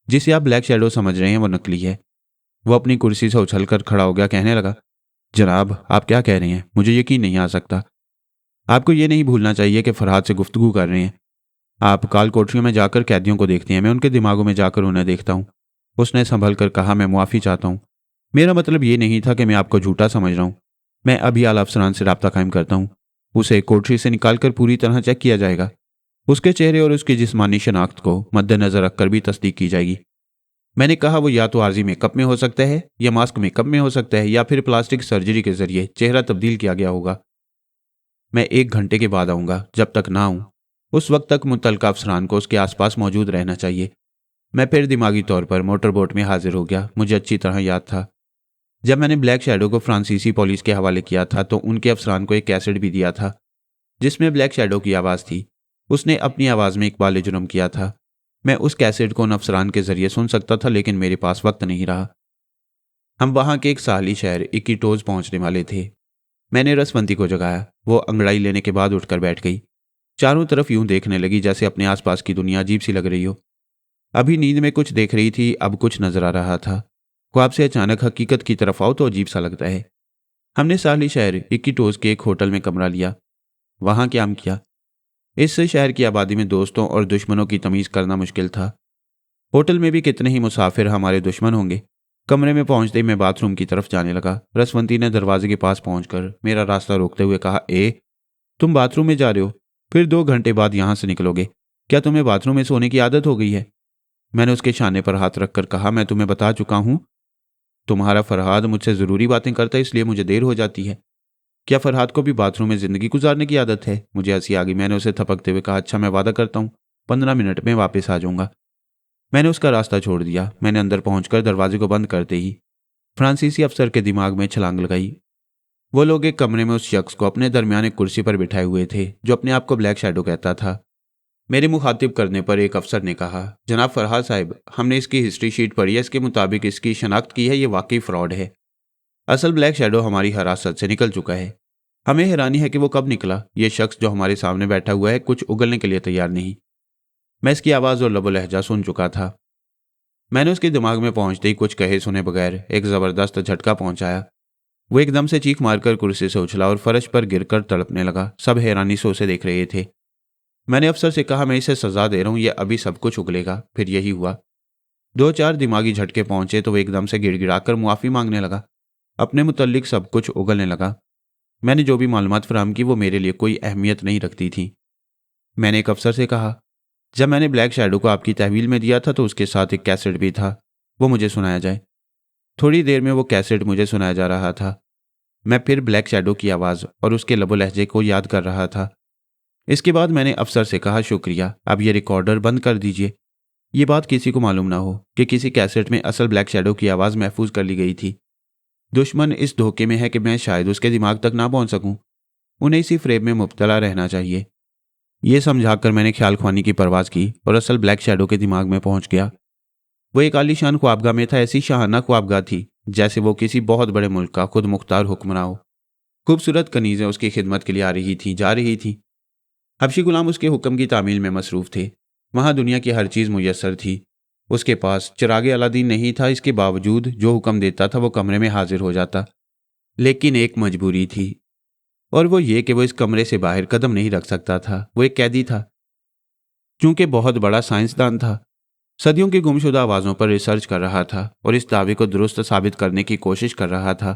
जिसे आप ब्लैक शैडो समझ रहे हैं वो नकली है। वो अपनी कुर्सी से उछलकर खड़ा हो गया, कहने लगा, जनाब आप क्या कह रहे हैं, मुझे यकीन नहीं आ सकता। आपको ये नहीं भूलना चाहिए कि फरहाद से गुफ्तगू कर रहे हैं। आप काल कोठरियों में जाकर कैदियों को देखते हैं, मैं उनके दिमागों में जाकर उन्हें देखता हूँ। उसने संभल कर कहा, मैं मुआफ़ी चाहता हूँ। मेरा मतलब ये नहीं था कि मैं आपको झूठा समझ रहा हूँ। मैं अभी आला अफसरान से राब्ता कायम करता हूँ। उसे कोठरी से निकालकर पूरी तरह चेक किया जाएगा। उसके चेहरे और उसकी जिस्मानी शनाख्त को मद्देनजर रखकर भी तस्दीक की जाएगी। मैंने कहा, वो या तो आर्जी मेकअप में हो सकता है, या मास्क मेकअप में हो सकता है, या फिर प्लास्टिक सर्जरी के जरिए चेहरा तब्दील किया गया होगा। मैं 1 घंटे के बाद आऊँगा। जब तक ना आऊँ उस वक्त तक मुतल्लिका अफसरान को उसके आसपास मौजूद रहना चाहिए। मैं फिर दिमागी तौर पर मोटर बोट में हाजिर हो गया। मुझे अच्छी तरह याद था, जब मैंने ब्लैक शैडो को फ्रांसीसी पुलिस के हवाले किया था तो उनके अफसरान को एक कैसेट भी दिया था जिसमें ब्लैक शैडो की आवाज़ थी। उसने अपनी आवाज़ में इकबाल जुर्म किया था। मैं उस कैसेट को उन अफसरान के जरिए सुन सकता था, लेकिन मेरे पास वक्त नहीं रहा। हम वहाँ के एक साहली शहर इक्कीटोज पहुँचने वाले थे। मैंने रसवंती को जगाया। वो अंगड़ाई लेने के बाद उठकर बैठ गई। चारों तरफ यूं देखने लगी जैसे अपने आसपास की दुनिया अजीब सी लग रही हो। अभी नींद में कुछ देख रही थी, अब कुछ नजर आ रहा था। ख्वाब से अचानक हकीकत की तरफ आओ तो अजीब सा लगता है। हमने साहली शहर इक्कीटोज के एक होटल में कमरा लिया। वहां क्याम किया। इस शहर की आबादी में दोस्तों और दुश्मनों की तमीज़ करना मुश्किल था। होटल में भी कितने ही मुसाफिर हमारे दुश्मन होंगे। कमरे में पहुंचते ही मैं बाथरूम की तरफ जाने लगा। रसवंती ने दरवाजे के पास पहुंचकर मेरा रास्ता रोकते हुए कहा, तुम बाथरूम में जा रहे हो, फिर 2 घंटे बाद यहां से निकलोगे, क्या तुम्हें बाथरूम में सोने की आदत हो गई है? मैंने उसके शाने पर हाथ रखकर कहा, मैं तुम्हें बता चुका हूं, तुम्हारा फरहाद मुझसे ज़रूरी बातें करता है, इसलिए मुझे देर हो जाती है। क्या फरहाद को भी बाथरूम में ज़िंदगी गुजारने की आदत है? मुझे हंसी आ गई। मैंने उसे थपकते हुए कहा, अच्छा मैं वादा करता हूँ 15 मिनट में वापस आ जाऊँगा। मैंने उसका रास्ता छोड़ दिया। मैंने अंदर पहुंचकर दरवाजे को बंद करते ही फ्रांसीसी अफसर के दिमाग में छलांग लगाई। वो लोग एक कमरे में उस शख्स को अपने दरमियान एक कुर्सी पर बिठाए हुए थे जो अपने आप को ब्लैक शैडो कहता था। मेरे मुखातिब करने पर एक अफसर ने कहा, जनाब फरहाद साहब, हमने इसकी हिस्ट्री शीट पढ़ी है, इसके मुताबिक इसकी शनाख्त की है, ये वाकई फ्रॉड है। असल ब्लैक शैडो हमारी हिरासत से निकल चुका है। हमें हैरानी है कि वो कब निकला। ये शख्स जो हमारे सामने बैठा हुआ है कुछ उगलने के लिए तैयार नहीं। मैं इसकी आवाज़ और लबो लहजा सुन चुका था। मैंने उसके दिमाग में पहुंचते ही कुछ कहे सुने बगैर एक ज़बरदस्त झटका पहुंचाया। वो एकदम से चीख मारकर कुर्सी से उछला और फर्श पर गिरकर तड़पने लगा। सब हैरानी से उसे देख रहे थे। मैंने अफसर से कहा, मैं इसे सजा दे रहा हूँ, ये अभी सब कुछ उगलेगा। फिर यही हुआ। 2-4 दिमागी झटके पहुंचे तो वो एकदम से गिड़गिड़ाकर मुआफ़ी मांगने लगा। अपने मुतल्लिक सब कुछ उगलने लगा। मैंने जो भी मालूमात फराहम की वो मेरे लिए कोई अहमियत नहीं रखती थी। मैंने एक अफसर से कहा, जब मैंने ब्लैक शैडो को आपकी तहवील में दिया था तो उसके साथ एक कैसेट भी था, वो मुझे सुनाया जाए। थोड़ी देर में वो कैसेट मुझे सुनाया जा रहा था। मैं फिर ब्लैक शैडो की आवाज़ और उसके लबो लहजे को याद कर रहा था। इसके बाद मैंने अफसर से कहा, शुक्रिया, अब ये रिकॉर्डर बंद कर दीजिए। ये बात किसी को मालूम ना हो कि किसी कैसेट में असल ब्लैक शैडो की आवाज़ महफूज कर ली गई थी। दुश्मन इस धोखे में है कि मैं शायद उसके दिमाग तक ना पहुंच सकूं। उन्हें इसी फ्रेब में मुब्तला रहना चाहिए। ये समझाकर मैंने ख्याल ख्वानी की परवाज़ की और असल ब्लैक शैडो के दिमाग में पहुंच गया। वो एक आलीशान ख्वाबगाह में था। ऐसी शाहाना ख्वाबगाह थी जैसे वो किसी बहुत बड़े मुल्क का खुद मुख्तार हुक्मरान हो। खूबसूरत कनीज़ें उसकी खिदमत के लिए आ रही थी, जा रही थी। हबशी गुलाम उसके हुक्म की तामील में मसरूफ़ थे। वहाँ दुनिया की हर चीज़ मुयस्सर थी। उसके पास चिरागे अलादीन नहीं था, इसके बावजूद जो हुक्म देता था वो कमरे में हाजिर हो जाता। लेकिन एक मजबूरी थी, और वो ये कि वो इस कमरे से बाहर कदम नहीं रख सकता था। वो एक कैदी था। चूंकि बहुत बड़ा साइंसदान था, सदियों की गुमशुदा आवाज़ों पर रिसर्च कर रहा था और इस दावे को दुरुस्त साबित करने की कोशिश कर रहा था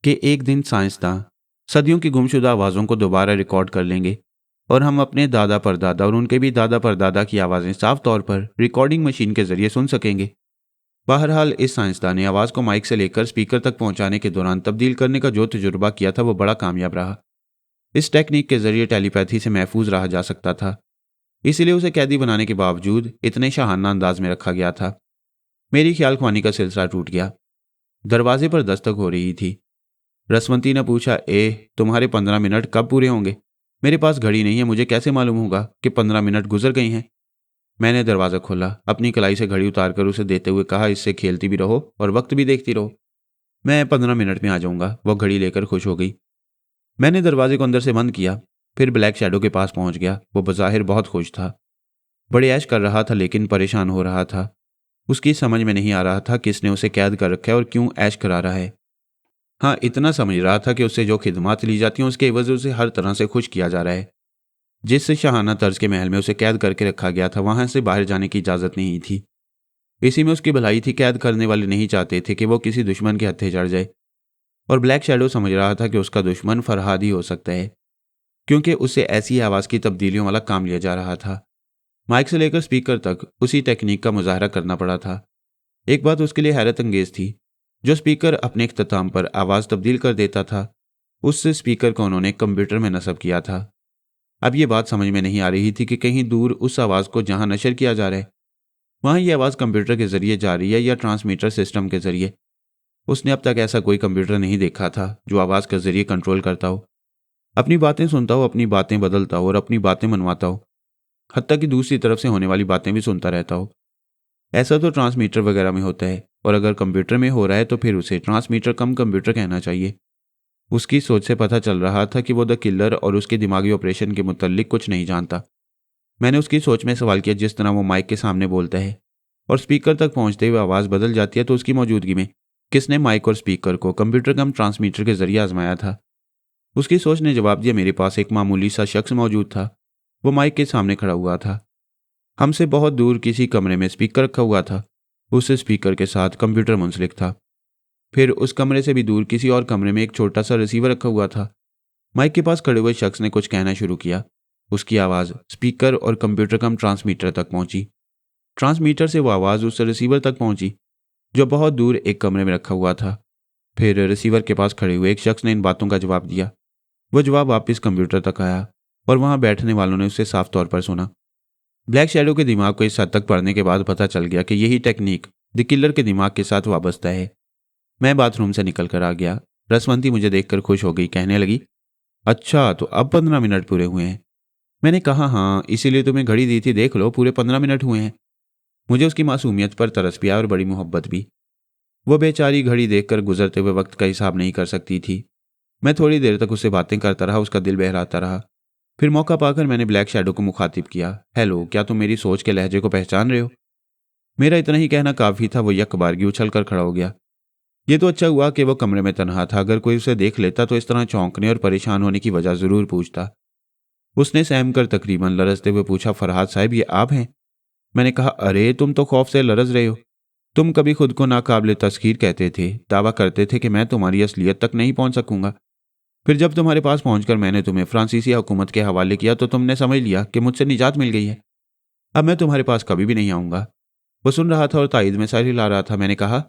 कि एक दिन साइंसदान सदियों की गुमशुदा आवाज़ों को दोबारा रिकॉर्ड कर लेंगे और हम अपने दादा परदादा और उनके भी दादा परदादा की आवाज़ें साफ तौर पर रिकॉर्डिंग मशीन के जरिए सुन सकेंगे। बहरहाल इस साइंसदान ने आवाज़ को माइक से लेकर स्पीकर तक पहुंचाने के दौरान तब्दील करने का जो तजुर्बा किया था वो बड़ा कामयाब रहा। इस टेक्निक के जरिए टेलीपैथी से महफूज रहा जा सकता था, इसलिए उसे कैदी बनाने के बावजूद इतने शाहाना अंदाज में रखा गया था। मेरी ख्याल ख्वानी का सिलसिला टूट गया। दरवाजे पर दस्तक हो रही थी। रसवंती ने पूछा, तुम्हारे 15 मिनट कब पूरे होंगे? मेरे पास घड़ी नहीं है, मुझे कैसे मालूम होगा कि 15 मिनट गुजर गई हैं? मैंने दरवाज़ा खोला, अपनी कलाई से घड़ी उतार कर उसे देते हुए कहा, इससे खेलती भी रहो और वक्त भी देखती रहो। मैं 15 मिनट में आ जाऊंगा। वो घड़ी लेकर खुश हो गई। मैंने दरवाजे को अंदर से बंद किया, फिर ब्लैक शैडो के पास पहुंच गया। वो बज़ाहिर बहुत खुश था, बड़े ऐश कर रहा था, लेकिन परेशान हो रहा था। उसकी समझ में नहीं आ रहा था किसने उसे कैद कर रखा है और क्यों ऐश करा रहा है। हाँ, इतना समझ रहा था कि उससे जो खिदमत ली जाती हैं उसके एवज उसे हर तरह से खुश किया जा रहा है। जिस शाहाना तर्ज के महल में उसे कैद करके रखा गया था, वहां से बाहर जाने की इजाज़त नहीं थी। इसी में उसकी भलाई थी। कैद करने वाले नहीं चाहते थे कि वो किसी दुश्मन के हत्थे चढ़ जाए, और ब्लैक शैडो समझ रहा था कि उसका दुश्मन फरहाद ही हो सकता है, क्योंकि उससे ऐसी आवाज़ की तब्दीलियों वाला काम लिया जा रहा था। माइक से लेकर स्पीकर तक उसी टेक्निक का मुजाहरा करना पड़ा था। एक बात उसके लिए हैरत अंगेज थी, जो स्पीकर अपने इख्तिताम पर आवाज़ तब्दील कर देता था, उस स्पीकर को उन्होंने कंप्यूटर में नस्ब किया था। अब ये बात समझ में नहीं आ रही थी कि कहीं दूर उस आवाज़ को जहां नशर किया जा रहा है, वहां ये आवाज़ कंप्यूटर के जरिए जा रही है या ट्रांसमीटर सिस्टम के जरिए। उसने अब तक ऐसा कोई कंप्यूटर नहीं देखा था जो आवाज़ के जरिए कंट्रोल करता हो, अपनी बातें सुनता हो, अपनी बातें बदलता हो और अपनी बातें मनवाता हो, हत्ता कि दूसरी तरफ से होने वाली बातें भी सुनता रहता हो। ऐसा तो ट्रांसमीटर वगैरह में होता है, और अगर कंप्यूटर में हो रहा है तो फिर उसे ट्रांसमीटर कम कंप्यूटर कहना चाहिए। उसकी सोच से पता चल रहा था कि वो द किलर और उसके दिमागी ऑपरेशन के मुतल्लिक कुछ नहीं जानता। मैंने उसकी सोच में सवाल किया, जिस तरह वो माइक के सामने बोलता है और स्पीकर तक पहुंचते हुए आवाज़ बदल जाती है, तो उसकी मौजूदगी में किसने माइक और स्पीकर को कंप्यूटर कम ट्रांसमीटर के जरिए आजमाया था। उसकी सोच ने जवाब दिया, मेरे पास एक मामूली सा शख्स मौजूद था। वो माइक के सामने खड़ा हुआ था। हमसे बहुत दूर किसी कमरे में स्पीकर रखा हुआ था। उस स्पीकर के साथ कंप्यूटर मुंसलिक था। फिर उस कमरे से भी दूर किसी और कमरे में एक छोटा सा रिसीवर रखा हुआ था। माइक के पास खड़े हुए शख्स ने कुछ कहना शुरू किया। उसकी आवाज़ स्पीकर और कंप्यूटर कम ट्रांसमीटर तक पहुंची। ट्रांसमीटर से वो आवाज़ उस रिसीवर तक पहुंची जो बहुत दूर एक कमरे में रखा हुआ था। फिर रिसीवर के पास खड़े हुए एक शख्स ने इन बातों का जवाब दिया। वो जवाब वापस कंप्यूटर तक आया और वहां बैठने वालों ने उसे साफ तौर पर सुना। ब्लैक शैडो के दिमाग को इस हद तक पढ़ने के बाद पता चल गया कि यही टेक्निक द किलर के दिमाग के साथ वाबस्ता है। मैं बाथरूम से निकल कर आ गया। रसवंती मुझे देखकर खुश हो गई, कहने लगी, अच्छा तो अब 15 मिनट पूरे हुए हैं। मैंने कहा, हाँ, इसीलिए तुम्हें घड़ी दी थी, देख लो पूरे 15 मिनट हुए हैं। मुझे उसकी मासूमियत पर तरस भी आया और बड़ी मोहब्बत भी। वो बेचारी घड़ी देखकर गुजरते हुए वक्त का हिसाब नहीं कर सकती थी। मैं थोड़ी देर तक उससे बातें करता रहा, उसका दिल बहलाता रहा। फिर मौका पाकर मैंने ब्लैक शैडो को मुखातिब किया, हेलो, क्या तुम मेरी सोच के लहजे को पहचान रहे हो? मेरा इतना ही कहना काफ़ी था। वो यकबारगी उछल कर खड़ा हो गया। ये तो अच्छा हुआ कि वो कमरे में तनहा था। अगर कोई उसे देख लेता तो इस तरह चौंकने और परेशान होने की वजह ज़रूर पूछता। उसने सहम कर तकरीबन लरजते हुए पूछा, फरहाद साहब, ये आप हैं? मैंने कहा, अरे तुम तो खौफ से लरज रहे हो। तुम कभी खुद को नाकाबिले तस्खीर कहते थे, दावा करते थे कि मैं तुम्हारी असलियत तक नहीं पहुंच सकूंगा। फिर जब तुम्हारे पास पहुंचकर मैंने तुम्हें फ्रांसीसी हुकूमत के हवाले किया तो तुमने समझ लिया कि मुझसे निजात मिल गई है। अब मैं तुम्हारे पास कभी भी नहीं आऊंगा। वो सुन रहा था और तायद में सर हिला रहा था। मैंने कहा,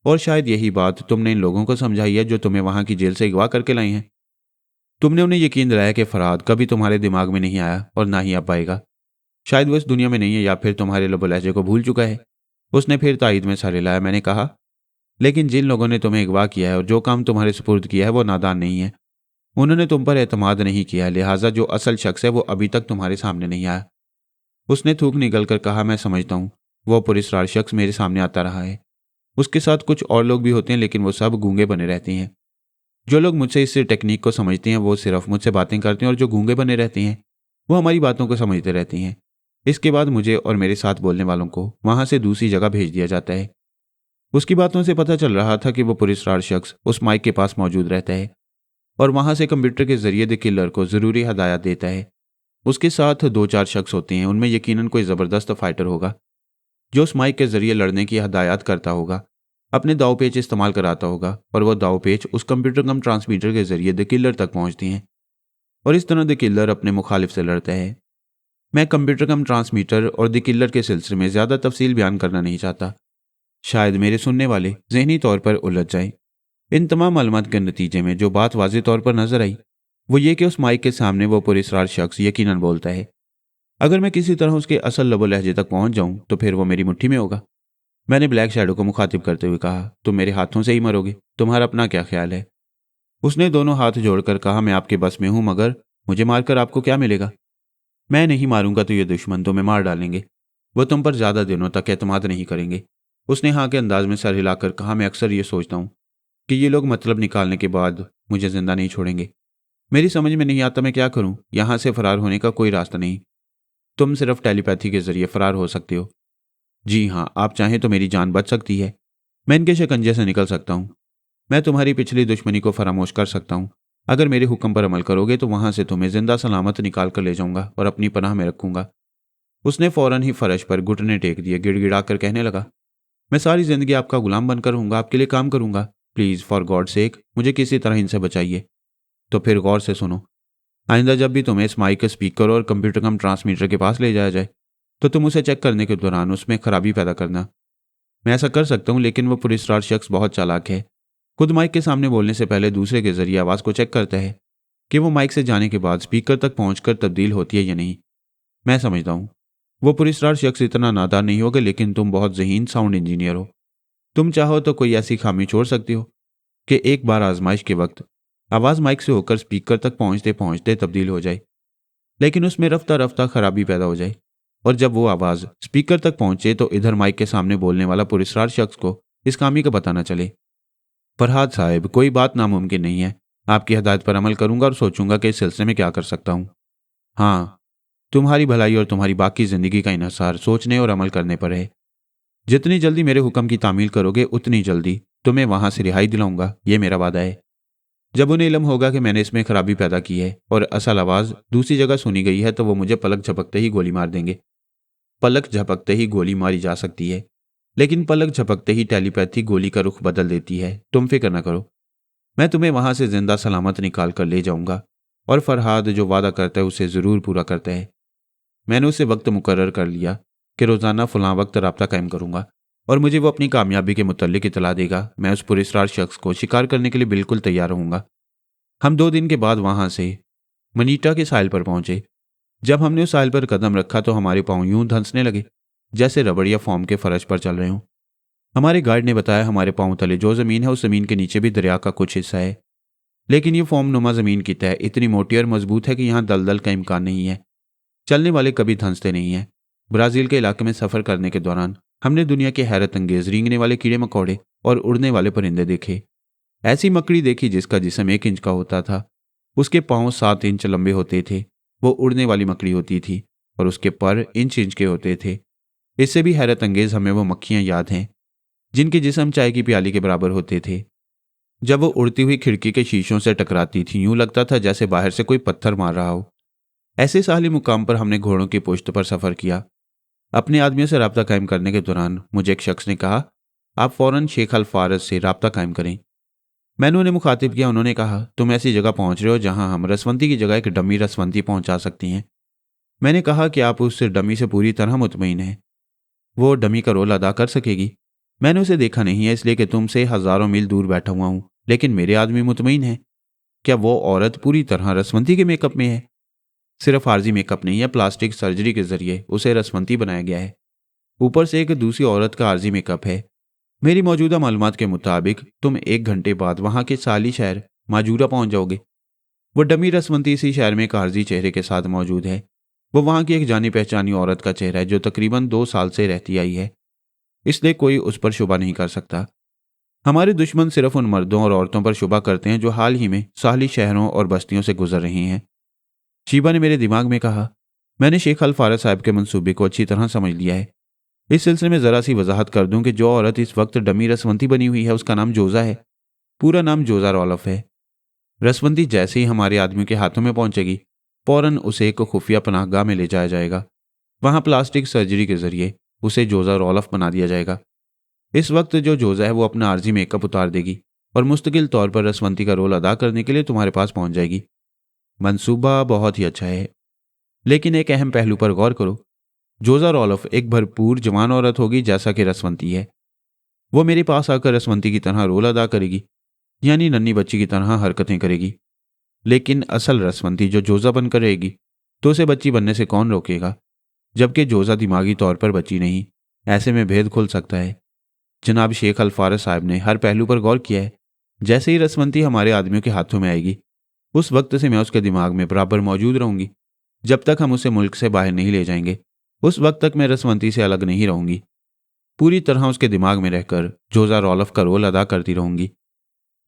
और शायद यही बात तुमने इन लोगों को समझाई है जो तुम्हें वहां की जेल से अगवा करके लाई हैं। तुमने उन्हें यकीन दिलाया कि फरहाद कभी तुम्हारे दिमाग में नहीं आया और ना ही अब आएगा। शायद वो इस दुनिया में नहीं है या फिर तुम्हारे लब लहजे को भूल चुका है। उसने फिर तायद में सर हिलाया। मैंने कहा, लेकिन जिन लोगों ने तुम्हें अगवा किया है और जो काम तुम्हारे सुपुर्द किया है वो नादान नहीं है। उन्होंने तुम पर एतमाद नहीं किया, लिहाजा जो असल शख्स है वो अभी तक तुम्हारे सामने नहीं आया। उसने थूक निकल कर कहा, मैं समझता हूँ। वो पुरस्कार शख्स मेरे सामने आता रहा है। उसके साथ कुछ और लोग भी होते हैं, लेकिन वो सब गूंगे बने रहते हैं। जो लोग मुझसे इस टेक्निक को समझते हैं वो सिर्फ मुझसे बातें करते हैं, और जो गूंगे बने रहते हैं वो हमारी बातों को समझते रहते हैं। इसके बाद मुझे और मेरे साथ बोलने वालों को वहां से दूसरी जगह भेज दिया जाता है। उसकी बातों से पता चल रहा था कि वो पुरस्कार शख्स उस माइक के पास मौजूद रहता है और वहां से कंप्यूटर के जरिए द किलर को जरूरी हदायत देता है। उसके साथ 2-4 शख्स होते हैं। उनमें यकीनन कोई ज़बरदस्त फाइटर होगा जो उस माइक के जरिए लड़ने की हदायत करता होगा, अपने दाव पेच इस्तेमाल कराता होगा, और वह दाव पेच उस कंप्यूटर कम ट्रांसमीटर के जरिए द किलर तक पहुंचती हैं और इस तरह द किलर अपने मुखालिफ से लड़ता है। मैं कंप्यूटर कम ट्रांसमीटर और द किलर के सिलसिले में ज़्यादा तफसील बयान करना नहीं चाहता, शायद मेरे सुनने वाले जहनी तौर पर उलझ जाएं। इन तमाम मालूमात के नतीजे में जो बात वाज़ेह तौर पर नजर आई वो ये कि उस माइक के सामने वो पुरस्कार शख्स यकीनन बोलता है। अगर मैं किसी तरह उसके असल लबो लहजे तक पहुंच जाऊं तो फिर वो मेरी मुट्ठी में होगा। मैंने ब्लैक शैडो को मुखातिब करते हुए कहा, तुम मेरे हाथों से ही मरोगे, तुम्हारा अपना क्या ख्याल है? उसने दोनों हाथ जोड़कर कहा, मैं आपके बस में हूं, मगर मुझे मारकर आपको क्या मिलेगा? मैं नहीं मारूंगा तो ये दुश्मन तुम्हें मार डालेंगे। वो तुम पर ज़्यादा दिनों तक एतमाद नहीं करेंगे। उसने हाँ के अंदाज में सर हिलाकर कहा, मैं अक्सर ये सोचता हूँ कि ये लोग मतलब निकालने के बाद मुझे जिंदा नहीं छोड़ेंगे। मेरी समझ में नहीं आता मैं क्या करूँ। यहाँ से फरार होने का कोई रास्ता नहीं। तुम सिर्फ टेलीपैथी के जरिए फरार हो सकते हो। जी हाँ, आप चाहें तो मेरी जान बच सकती है। मैं इनके शिकंजे से निकल सकता हूँ। मैं तुम्हारी पिछली दुश्मनी को फरामोश कर सकता हूँ। अगर मेरे हुक्म पर अमल करोगे तो वहां से तुम्हें जिंदा सलामत निकाल कर ले जाऊंगा और अपनी पनाह में रखूंगा। उसने फौरन ही फर्श पर घुटने टेक दिए, गिड़गिड़ा कर कहने लगा, मैं सारी जिंदगी आपका गुलाम बनकर रहूंगा, आपके लिए काम करूंगा। प्लीज फॉर गॉड सेक मुझे किसी तरह इनसे बचाइए। तो फिर गौर से सुनो, आइंदा जब भी तुम्हें इस माइक, स्पीकर और कंप्यूटर कम ट्रांसमीटर के पास ले जाया जाए तो तुम उसे चेक करने के दौरान उसमें खराबी पैदा करना। मैं ऐसा कर सकता हूँ, लेकिन वो पुरस्कार शख्स बहुत चालाक है। खुद माइक के सामने बोलने से पहले दूसरे के जरिए आवाज़ को चेक करता है कि वो माइक से जाने के बाद स्पीकर तक पहुंचकर तब्दील होती है या नहीं। मैं समझता हूँ वो पुरस्कार शख्स इतना नादान नहीं होगा, लेकिन तुम बहुत ज़हीन साउंड इंजीनियर हो। तुम चाहो तो कोई ऐसी खामी छोड़ सकती हो कि एक बार आजमाइश के वक्त आवाज़ माइक से होकर स्पीकर तक पहुंचते पहुंचते तब्दील हो जाए, लेकिन उसमें रफ्ता रफ्ता खराबी पैदा हो जाए। और जब वो आवाज़ स्पीकर तक पहुंचे तो इधर माइक के सामने बोलने वाला पुरस्कार शख्स को इस खामी का पता न चले। फरहाद साहब, कोई बात नामुमकिन नहीं है। आपकी हदायत पर अमल करूंगा और सोचूंगा कि इस सिलसिले में क्या कर सकता हूँ। हाँ, तुम्हारी भलाई और तुम्हारी बाकी जिंदगी का इन्हसार सोचने और अमल करने पर है। जितनी जल्दी मेरे हुक्म की तामील करोगे उतनी जल्दी तुम्हें वहां से रिहाई दिलाऊंगा, ये मेरा वादा है। जब उन्हें इल्म होगा कि मैंने इसमें खराबी पैदा की है और असल आवाज़ दूसरी जगह सुनी गई है तो वो मुझे पलक झपकते ही गोली मार देंगे। पलक झपकते ही गोली मारी जा सकती है, लेकिन पलक झपकते ही टेलीपैथी गोली का रुख बदल देती है। तुम फिक्र न करो, मैं तुम्हें वहां से जिंदा सलामत निकाल कर ले जाऊंगा और फरहाद जो वादा करता है उसे ज़रूर पूरा करता है। मैंने उसे वक्त मुकर्रर कर लिया कि रोज़ाना फलां वक्त रब्ता कायम करूंगा और मुझे वो अपनी कामयाबी के मुतल्लिक इतला देगा। मैं उस पुरस्कार शख्स को शिकार करने के लिए बिल्कुल तैयार रहूंगा। हम 2 दिन के बाद वहां से मनीटा के साहिल पर पहुंचे। जब हमने उस साहिल पर कदम रखा तो हमारे पांव यूं धंसने लगे जैसे रबड़ या फोम के फर्श पर चल रहे हों। हमारे गाइड ने बताया, हमारे पांव तले जो ज़मीन है उस ज़मीन के नीचे भी दरिया का कुछ हिस्सा है, लेकिन ये फोम नुमा ज़मीन की तह इतनी मोटी और मजबूत है कि यहाँ दलदल का इम्कान नहीं है। चलने वाले कभी धंसते नहीं हैं। ब्राज़ील के इलाके में सफ़र करने के दौरान हमने दुनिया के हैरत अंगेज रेंगने वाले कीड़े मकोड़े और उड़ने वाले परिंदे देखे। ऐसी मकड़ी देखी जिसका जिस्म 1 इंच का होता था, उसके पाँव 7 इंच लंबे होते थे। वो उड़ने वाली मकड़ी होती थी और उसके पर इंच इंच के होते थे। इससे भी हैरत अंगेज हमें वो मक्खियाँ याद हैं जिनके जिस्म चाय की प्याली के बराबर होते थे। जब वो उड़ती हुई खिड़की के शीशों से टकराती थी यूं लगता था जैसे बाहर से कोई पत्थर मार रहा हो। ऐसे साहली मुकाम पर हमने घोड़ों की पुश्त पर सफ़र किया। अपने आदमियों से राब्ता कायम करने के दौरान मुझे एक शख्स ने कहा, आप फ़ौरन शेख अल फारस से राब्ता कायम करें। मैंने उन्हें मुखातिब किया। उन्होंने कहा, तुम ऐसी जगह पहुंच रहे हो जहां हम रसवंती की जगह एक डमी रसवंती पहुंचा सकती हैं। मैंने कहा कि आप उस डमी से पूरी तरह मुतमईन हैं, वो डमी का रोल अदा कर सकेगी। मैंने उसे देखा नहीं है इसलिए कि तुमसे हज़ारों मील दूर बैठा हुआ हूँ, लेकिन मेरे आदमी मुतमईन है। क्या वो औरत पूरी तरह रसवंती के मेकअप में है? सिर्फ आर्जी मेकअप नहीं है, प्लास्टिक सर्जरी के जरिए उसे रसवंती बनाया गया है। ऊपर से एक दूसरी औरत का आर्जी मेकअप है। मेरी मौजूदा मालूमात के मुताबिक तुम 1 घंटे बाद वहां के साली शहर माजूरा पहुंच जाओगे। वो डमी रसवंती इसी शहर में एक आर्जी चेहरे के साथ मौजूद है। वो वहां की एक जानी पहचानी औरत का चेहरा है जो तकरीबन 2 साल से रहती आई है, इसलिए कोई उस पर शुबा नहीं कर सकता। हमारे दुश्मन सिर्फ उन मर्दों और औरतों पर शुबा करते हैं जो हाल ही में साहली शहरों और बस्तियों से गुजर रही हैं। शीबा ने मेरे दिमाग में कहा, मैंने शेख अल फारस साहब के मंसूबे को अच्छी तरह समझ लिया है। इस सिलसिले में ज़रा सी वजाहत कर दूं कि जो औरत इस वक्त डमी रसवंती बनी हुई है उसका नाम जोजा है। पूरा नाम जोजा रॉलफ है। रसवंती जैसे ही हमारे आदमियों के हाथों में पहुंचेगी फौरन उसे एक खुफिया पनाहगाह में ले जाया जाएगा। वहां प्लास्टिक सर्जरी के जरिए उसे जोजा रॉलफ बना दिया जाएगा। इस वक्त जो जोजा है वो अपना आर्जी मेकअप उतार देगी और मुस्तकिल तौर पर रसवंती का रोल अदा करने के लिए तुम्हारे पास पहुंच जाएगी। मंसूबा बहुत ही अच्छा है, लेकिन एक अहम पहलू पर गौर करो। जोजा रॉलफ एक भरपूर जवान औरत होगी जैसा कि रसवंती है। वो मेरे पास आकर रसवंती की तरह रोल अदा करेगी, यानी नन्ही बच्ची की तरह हरकतें करेगी। लेकिन असल रसवंती जो जोजा बनकर रहेगी तो उसे बच्ची बनने से कौन रोकेगा, जबकि जोजा दिमागी तौर पर बच्ची नहीं। ऐसे में भेद खुल सकता है। जनाब शेख अल फारस साहब ने हर पहलू पर गौर किया है। जैसे ही रसवंती हमारे आदमियों के हाथों में आएगी उस वक्त से मैं उसके दिमाग में बराबर मौजूद रहूंगी जब तक हम उसे मुल्क से बाहर नहीं ले जाएंगे। उस वक्त तक मैं रसवंती से अलग नहीं रहूंगी। पूरी तरह उसके दिमाग में रहकर जोजा रॉलफ का रोल अदा करती रहूंगी।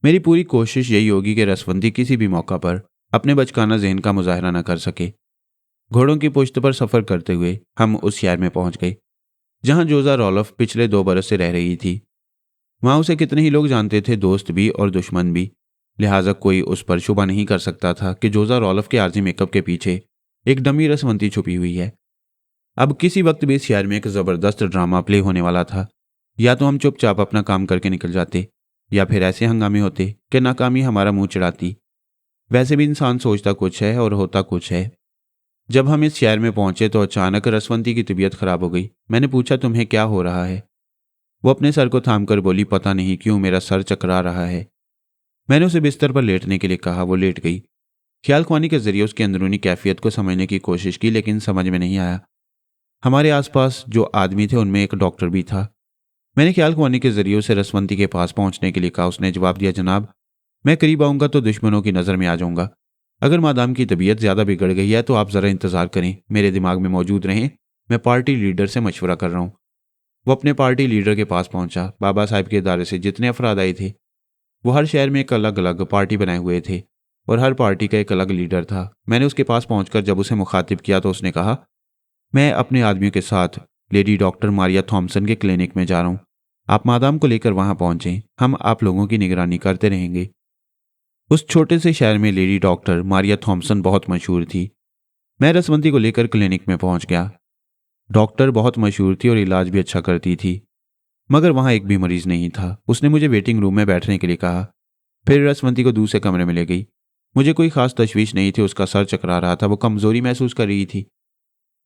मेरी पूरी कोशिश यही होगी कि रसवंती किसी भी मौका पर अपने बचकाना ज़हन का मुजाहरा न कर सके। घोड़ों की पुश्त पर सफ़र करते हुए हम उस शहर में पहुंच गए जहां जोजा रॉलफ पिछले 2 बरस से रह रही थी। वहां उसे कितने ही लोग जानते थे, दोस्त भी और दुश्मन भी। लिहाजा कोई उस पर शुबा नहीं कर सकता था कि जोजा रॉलफ के आर्जी मेकअप के पीछे एक डमी रसवंती छुपी हुई है। अब किसी वक्त भी इस शहर में एक ज़बरदस्त ड्रामा प्ले होने वाला था। या तो हम चुपचाप अपना काम करके निकल जाते, या फिर ऐसे हंगामे होते कि नाकामी हमारा मुंह चढ़ाती। वैसे भी इंसान सोचता कुछ है और होता कुछ है। जब हम इस शहर में पहुंचे तो अचानक रसवंती की तबीयत खराब हो गई। मैंने पूछा, तुम्हें क्या हो रहा है? वो अपने सर को थामकर बोली, पता नहीं क्यों मेरा सर चकरा रहा है। मैंने उसे बिस्तर पर लेटने के लिए कहा। वो लेट गई। ख्याल ख्वानी के जरिए उसकी अंदरूनी कैफियत को समझने की कोशिश की, लेकिन समझ में नहीं आया। हमारे आसपास जो आदमी थे उनमें एक डॉक्टर भी था। मैंने ख्याल ख्वानी के जरिए उसे रसवंती के पास पहुंचने के लिए कहा। उसने जवाब दिया, जनाब मैं करीब आऊंगा तो दुश्मनों की नज़र में आ जाऊंगा। अगर मादाम की तबीयत ज़्यादा बिगड़ गई है तो आप ज़रा इंतज़ार करें, मेरे दिमाग में मौजूद रहें। मैं पार्टी लीडर से मशवरा कर रहा हूँ। वो अपने पार्टी लीडर के पास पहुंचा। बाबा साहब के इदारे से जितने अफराद आए थे वो हर शहर में एक अलग अलग पार्टी बनाए हुए थे और हर पार्टी का एक अलग लीडर था। मैंने उसके पास पहुंचकर जब उसे मुखातिब किया तो उसने कहा, मैं अपने आदमियों के साथ लेडी डॉक्टर मारिया थॉम्सन के क्लिनिक में जा रहा हूँ। आप मादाम को लेकर वहां पहुंचें, हम आप लोगों की निगरानी करते रहेंगे। उस छोटे से शहर में लेडी डॉक्टर मारिया थॉम्सन बहुत मशहूर थी। मैं रसवंती को लेकर क्लिनिक में पहुंच गया। डॉक्टर बहुत मशहूर थी और इलाज भी अच्छा करती थी, मगर वहां एक भी मरीज नहीं था। उसने मुझे वेटिंग रूम में बैठने के लिए कहा, फिर रसवंती को दूसरे कमरे में ले गई। मुझे कोई खास तशवीश नहीं थी, उसका सर चकरा रहा था, वो कमजोरी महसूस कर रही थी।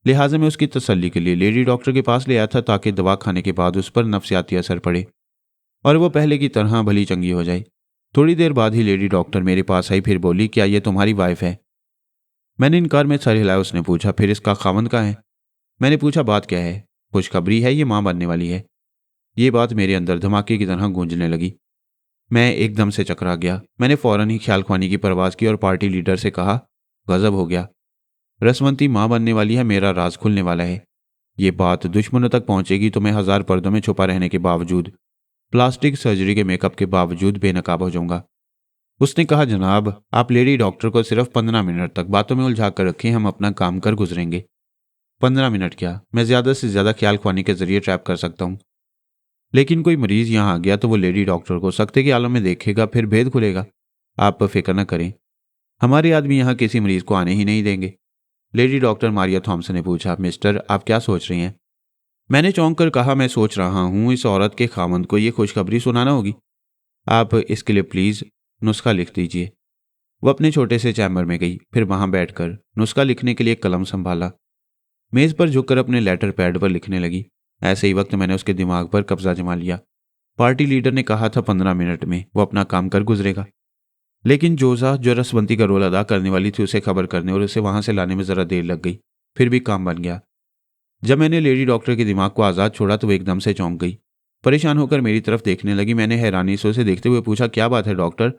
लिहाजा मैं उसकी तसल्ली के लिए लेडी डॉक्टर के पास ले आया था ताकि दवा खाने के बाद उस पर नफ्सियाती असर पड़े और वो पहले की तरह भली चंगी हो जाए। थोड़ी देर बाद ही लेडी डॉक्टर मेरे पास आई, फिर बोली, क्या ये तुम्हारी वाइफ है? मैंने इनकार में सर हिलाया। उसने पूछा, फिर इसका खावंद कहाँ है? मैंने पूछा, बात क्या है? खुशखबरी है, ये मां बनने वाली है। ये बात मेरे अंदर धमाके की तरह गूंजने लगी। मैं एकदम से चकरा गया। मैंने फौरन ही ख्याल ख्वानी की परवाज की और पार्टी लीडर से कहा, गजब हो गया, रसवंती मां बनने वाली है, मेरा राज खुलने वाला है। ये बात दुश्मनों तक पहुंचेगी तो मैं 1000 पर्दों में छुपा रहने के बावजूद, प्लास्टिक सर्जरी के मेकअप के बावजूद बेनकाब हो जाऊंगा। उसने कहा, जनाब आप लेडी डॉक्टर को सिर्फ 15 मिनट तक बातों में उलझा कर रखें, हम अपना काम कर गुजरेंगे। 15 मिनट क्या, मैं ज्यादा से ज्यादा ख्याल ख्वानी के जरिए ट्रैप कर सकता हूँ। लेकिन कोई मरीज यहाँ आ गया तो वो लेडी डॉक्टर को सख्ते के आलम में देखेगा, फिर भेद खुलेगा। आप फिक्र न करें, हमारे आदमी यहाँ किसी मरीज को आने ही नहीं देंगे। लेडी डॉक्टर मारिया थॉम्सन ने पूछा, मिस्टर आप क्या सोच रही हैं? मैंने चौंक कर कहा, मैं सोच रहा हूँ इस औरत के खामंद को ये खुशखबरी सुनाना होगी। आप इसके लिए प्लीज नुस्खा लिख दीजिए। वो अपने छोटे से चैम्बर में गई, फिर वहां बैठकर नुस्खा लिखने के लिए कलम संभाला। मेज पर झुककर अपने लेटर पैड पर लिखने लगी। ऐसे ही वक्त मैंने उसके दिमाग पर कब्जा जमा लिया। पार्टी लीडर ने कहा था 15 मिनट में वो अपना काम कर गुजरेगा, लेकिन जोजा जो रसवंती का रोल अदा करने वाली थी उसे खबर करने और उसे वहां से लाने में जरा देर लग गई। फिर भी काम बन गया। जब मैंने लेडी डॉक्टर के दिमाग को आज़ाद छोड़ा तो वो एकदम से चौंक गई। परेशान होकर मेरी तरफ देखने लगी। मैंने हैरानी से उसे देखते हुए पूछा, क्या बात है डॉक्टर,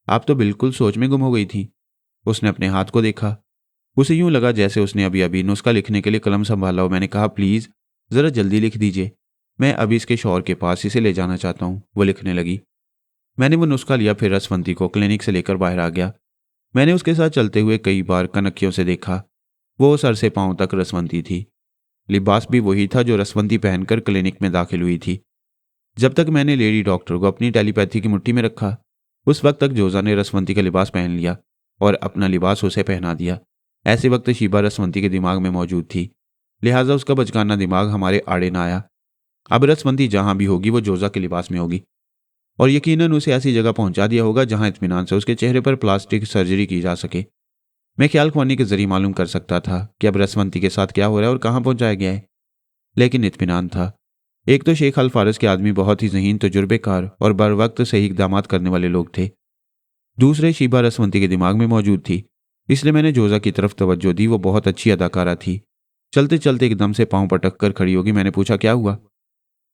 आप तो बिल्कुल सोच में गुम हो गई थी। उसने अपने हाथ को देखा। उसे यूं लगा जैसे उसने अभी अभी नुस्खा लिखने के लिए कलम संभाला हो। मैंने कहा, प्लीज जरा जल्दी लिख दीजिए, मैं अभी इसके शौहर के पास इसे ले जाना चाहता हूँ। वो लिखने लगी। मैंने वो नुस्खा लिया, फिर रसवंती को क्लिनिक से लेकर बाहर आ गया। मैंने उसके साथ चलते हुए कई बार कनखियों से देखा। वो सर से पांव तक रसवंती थी। लिबास भी वही था जो रसवंती पहनकर क्लिनिक में दाखिल हुई थी। जब तक मैंने लेडी डॉक्टर को अपनी टेलीपैथी की मुट्ठी में रखा, उस वक्त तक जोजा ने रसवंती का लिबास पहन लिया और अपना लिबास उसे पहना दिया। ऐसे वक्त शीबा रसवंती के दिमाग में मौजूद थी, लिहाजा उसका बचकाना दिमाग हमारे आड़े ना आया। अब रसवंती जहां भी होगी वो जोजा के लिबास में होगी और यकीनन उसे ऐसी जगह पहुंचा दिया होगा जहां इत्मीनान से उसके चेहरे पर प्लास्टिक सर्जरी की जा सके। मैं ख्याल ख्वानी के जरिए मालूम कर सकता था कि अब रसवंती के साथ क्या हो रहा है और कहां पहुंचाया गया है, लेकिन इत्मीनान था। एक तो शेख अल फारस के आदमी बहुत ही ज़हीन, तजुर्बेकार और बर वक्त सही इकदाम करने वाले लोग थे। दूसरे शीबा रसवंती के दिमाग में मौजूद थी, इसलिए मैंने जोजा की तरफ तवज्जो दी। वो बहुत अच्छी अदाकारा थी। चलते चलते एकदम से पांव पटक कर खड़ी होगी। मैंने पूछा, क्या हुआ?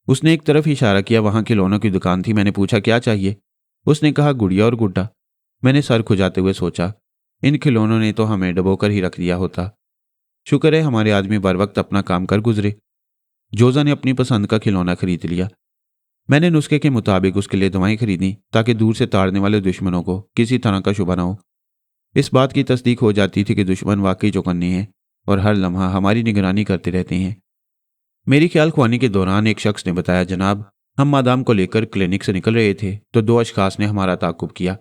उसने एक तरफ इशारा किया, वहां खिलौनों की दुकान थी। मैंने पूछा, क्या चाहिए? उसने कहा, गुड़िया और गुड्डा। मैंने सर खुजाते हुए सोचा, इन खिलौनों ने तो हमें डबोकर ही रख दिया होता। शुक्र है हमारे आदमी बर वक्त अपना काम कर गुजरे। जोजा ने अपनी पसंद का खिलौना खरीद लिया। मैंने नुस्खे के मुताबिक उसके लिए दवाएं खरीदी ताकि दूर से ताड़ने वाले दुश्मनों को किसी तरह का शुबा ना हो। इस बात की तस्दीक हो जाती थी कि दुश्मन वाकई चौकन्ने हैं और हर लम्हा हमारी निगरानी करते रहते हैं। मेरी ख्याल ख्वानी के दौरान एक शख्स ने बताया, जनाब, हम मादाम को लेकर क्लिनिक से निकल रहे थे तो दो अशखास ने हमारा ताकुब किया,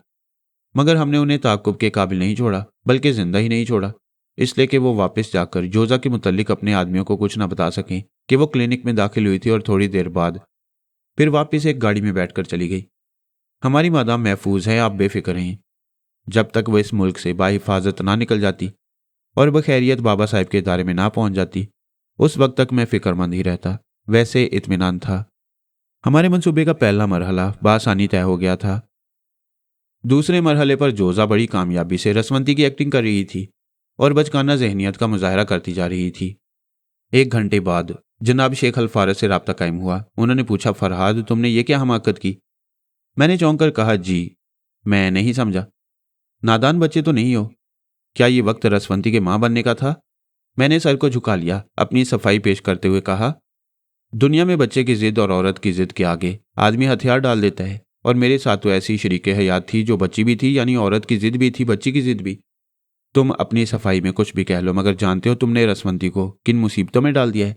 मगर हमने उन्हें ताकुब के काबिल नहीं छोड़ा, बल्कि जिंदा ही नहीं छोड़ा, इसलिए कि वो वापस जाकर जोजा के मुतल्लिक अपने आदमियों को कुछ ना बता सकें कि वो क्लिनिक में दाखिल हुई थी और थोड़ी देर बाद फिर वापस एक गाड़ी में बैठकर चली गई। हमारी मादाम महफूज है, आप बेफिक्र रहें। जब तक वो इस मुल्क से बाहिफाजत ना निकल जाती और बखैरियत बाबा साहब के इदारे में ना पहुंच जाती, उस वक्त तक मैं फिक्रमंद ही रहता। वैसे इत्मीनान था। हमारे मंसूबे का पहला मरहला बासानी तय हो गया था। दूसरे मरहले पर जोजा बड़ी कामयाबी से रसवंती की एक्टिंग कर रही थी और बचकाना जहनियत का मुजाहरा करती जा रही थी। 1 घंटे बाद जनाब शेख अल-फारस से राब्ता कायम हुआ। उन्होंने पूछा, फरहाद, तुमने ये क्या हमाकत की? मैंने चौंक कर कहा, जी, मैं नहीं समझा। नादान बच्चे तो नहीं हो? क्या ये वक्त रसवंती के मां बनने का था? मैंने सर को झुका लिया, अपनी सफाई पेश करते हुए कहा, दुनिया में बच्चे की जिद और औरत की जिद के आगे आदमी हथियार डाल देता है, और मेरे साथ तो ऐसी शरीके हयात थी जो बच्ची भी थी, यानी औरत की जिद भी थी, बच्ची की जिद भी। तुम अपनी सफाई में कुछ भी कह लो, मगर जानते हो तुमने रसवंती को किन मुसीबतों में डाल दिया है?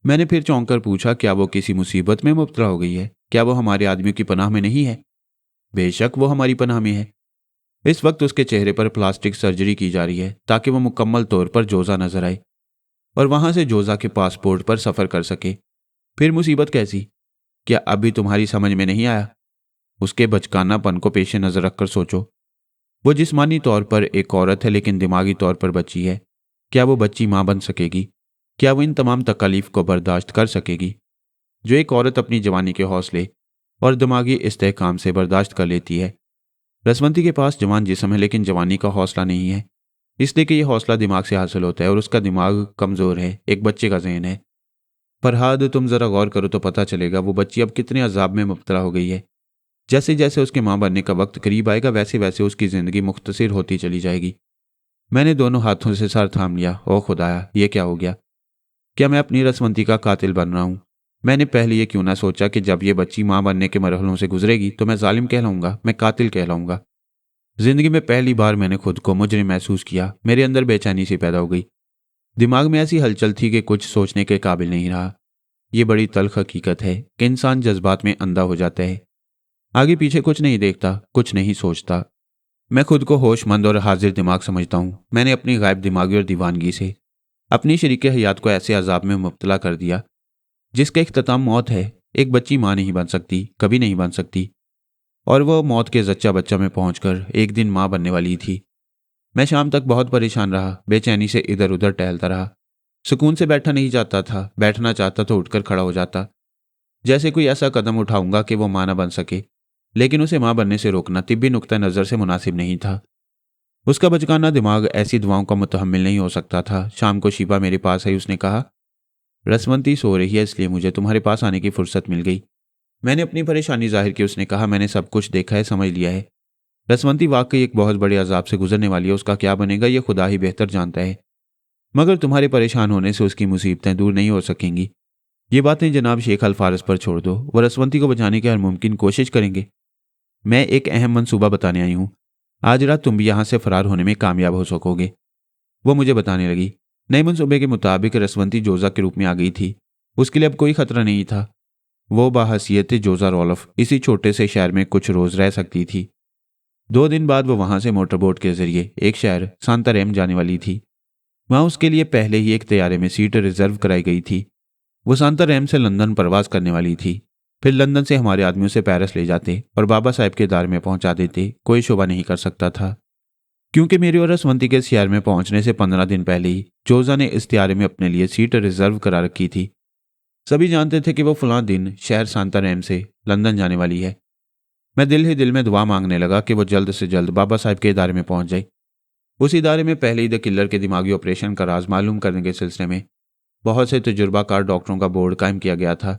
मैंने फिर चौंक कर पूछा, क्या वो किसी मुसीबत में मुब्तला हो गई है? क्या वो हमारे आदमियों की पनाह में नहीं है? बेशक वो हमारी पनाह में है। इस वक्त उसके चेहरे पर प्लास्टिक सर्जरी की जा रही है ताकि वो मुकम्मल तौर पर जोजा नजर आए और वहां से जोजा के पासपोर्ट पर सफर कर सके। फिर मुसीबत कैसी? क्या अभी तुम्हारी समझ में नहीं आया? उसके बचकानापन को पेश नजर रखकर सोचो। वो जिस्मानी तौर पर एक औरत है, लेकिन दिमागी तौर पर बच्ची है। क्या वो बच्ची मां बन सकेगी? क्या वो इन तमाम तकालीफ को बर्दाश्त कर सकेगी जो एक औरत अपनी जवानी के हौसले और दिमागी इस्तेहकाम से बर्दाश्त कर लेती है? रसवंती के पास जवान जिस्म है, लेकिन जवानी का हौसला नहीं है, इसलिए कि यह हौसला दिमाग से हासिल होता है और उसका दिमाग कमज़ोर है, एक बच्चे का जहन है। फरहाद, तुम ज़रा गौर करो तो पता चलेगा वो बच्ची अब कितने अजाब में मुब्तला हो गई है। जैसे जैसे उसके मां बनने का वक्त करीब आएगा, वैसे वैसे उसकी ज़िंदगी मुख्तसर होती चली जाएगी। मैंने दोनों हाथों से सर थाम लिया। ओ खुदाया, ये क्या हो गया? क्या मैं अपनी रसवंती का कातिल बन रहा हूँ? मैंने पहले ये क्यों ना सोचा कि जब ये बच्ची मां बनने के मरहलों से गुजरेगी तो मैं जालिम कहलाऊंगा, मैं कातिल कहलाऊंगा। जिंदगी में पहली बार मैंने खुद को मुजरिम महसूस किया। मेरे अंदर बेचैनी सी पैदा हो गई। दिमाग में ऐसी हलचल थी कि कुछ सोचने के काबिल नहीं रहा। ये बड़ी तल्ख हकीकत है कि इंसान जज्बात में अंधा हो जाता है, आगे पीछे कुछ नहीं देखता, कुछ नहीं सोचता। मैं खुद को होशमंद और हाजिर दिमाग समझता हूँ। मैंने अपनी गायब दिमागी और दीवानगी से अपनी शरीके हयात को ऐसे अजाब में मुब्तला कर दिया जिसका इख्तिताम मौत है। एक बच्ची मां नहीं बन सकती, कभी नहीं बन सकती, और वह मौत के जच्चा बच्चा में पहुंचकर एक दिन मां बनने वाली थी। मैं शाम तक बहुत परेशान रहा, बेचैनी से इधर उधर टहलता रहा। सुकून से बैठा नहीं जाता था, बैठना चाहता तो उठकर खड़ा हो जाता, जैसे कोई ऐसा कदम उठाऊंगा कि वो मां ना बन सके। लेकिन उसे मां बनने से रोकना तिब्बी नुक्ता नज़र से मुनासिब नहीं था। उसका बचकाना दिमाग ऐसी दुआओं का मुतहम्मिल नहीं हो सकता था। शाम को शिबा मेरे पास आई। उसने कहा, रसवंती सो रही है, इसलिए मुझे तुम्हारे पास आने की फुर्सत मिल गई। मैंने अपनी परेशानी जाहिर की। उसने कहा, मैंने सब कुछ देखा है, समझ लिया है। रसवंती वाकई एक बहुत बड़े अजाब से गुजरने वाली है। उसका क्या बनेगा ये खुदा ही बेहतर जानता है, मगर तुम्हारे परेशान होने से उसकी मुसीबतें दूर नहीं हो सकेंगी। ये बातें जनाब शेख अल-फारस पर छोड़ दो, वह रसवंती को बचाने की हर मुमकिन कोशिश करेंगे। मैं एक अहम मंसूबा बताने आई हूँ। आज रात तुम भी यहाँ से फरार होने में कामयाब हो सकोगे। वो मुझे बताने लगी। नए मंसूबे के मुताबिक रसवंती जोजा के रूप में आ गई थी। उसके लिए अब कोई खतरा नहीं था। वो बाहसियत जोजा रोलफ इसी छोटे से शहर में कुछ रोज रह सकती थी। 2 दिन बाद वो वहां से मोटरबोट के जरिए एक शहर सांतारेम जाने वाली थी। वहां उसके लिए पहले ही एक तैयारे में सीट रिजर्व कराई गई थी। वो सांतारेम से लंदन प्रवास करने वाली थी। फिर लंदन से हमारे आदमियों से पेरिस ले जाते और बाबा साहब के दार में पहुंचा देते। कोई शुबा नहीं कर सकता था, क्योंकि मेरी और रसवंती के शहर में पहुंचने से 15 दिन पहले ही जोजा ने इस तैयारे में अपने लिए सीट रिजर्व करा रखी थी। सभी जानते थे कि वो फलां दिन शहर सांतारेम से लंदन जाने वाली है। मैं दिल ही दिल में दुआ मांगने लगा कि वो जल्द से जल्द बाबा साहब के इदारे में पहुंच जाए। उस इदारे में पहले ही द किलर के दिमागी ऑपरेशन का राज मालूम करने के सिलसिले में बहुत से तजुर्बाकार डॉक्टरों का बोर्ड कायम किया गया था।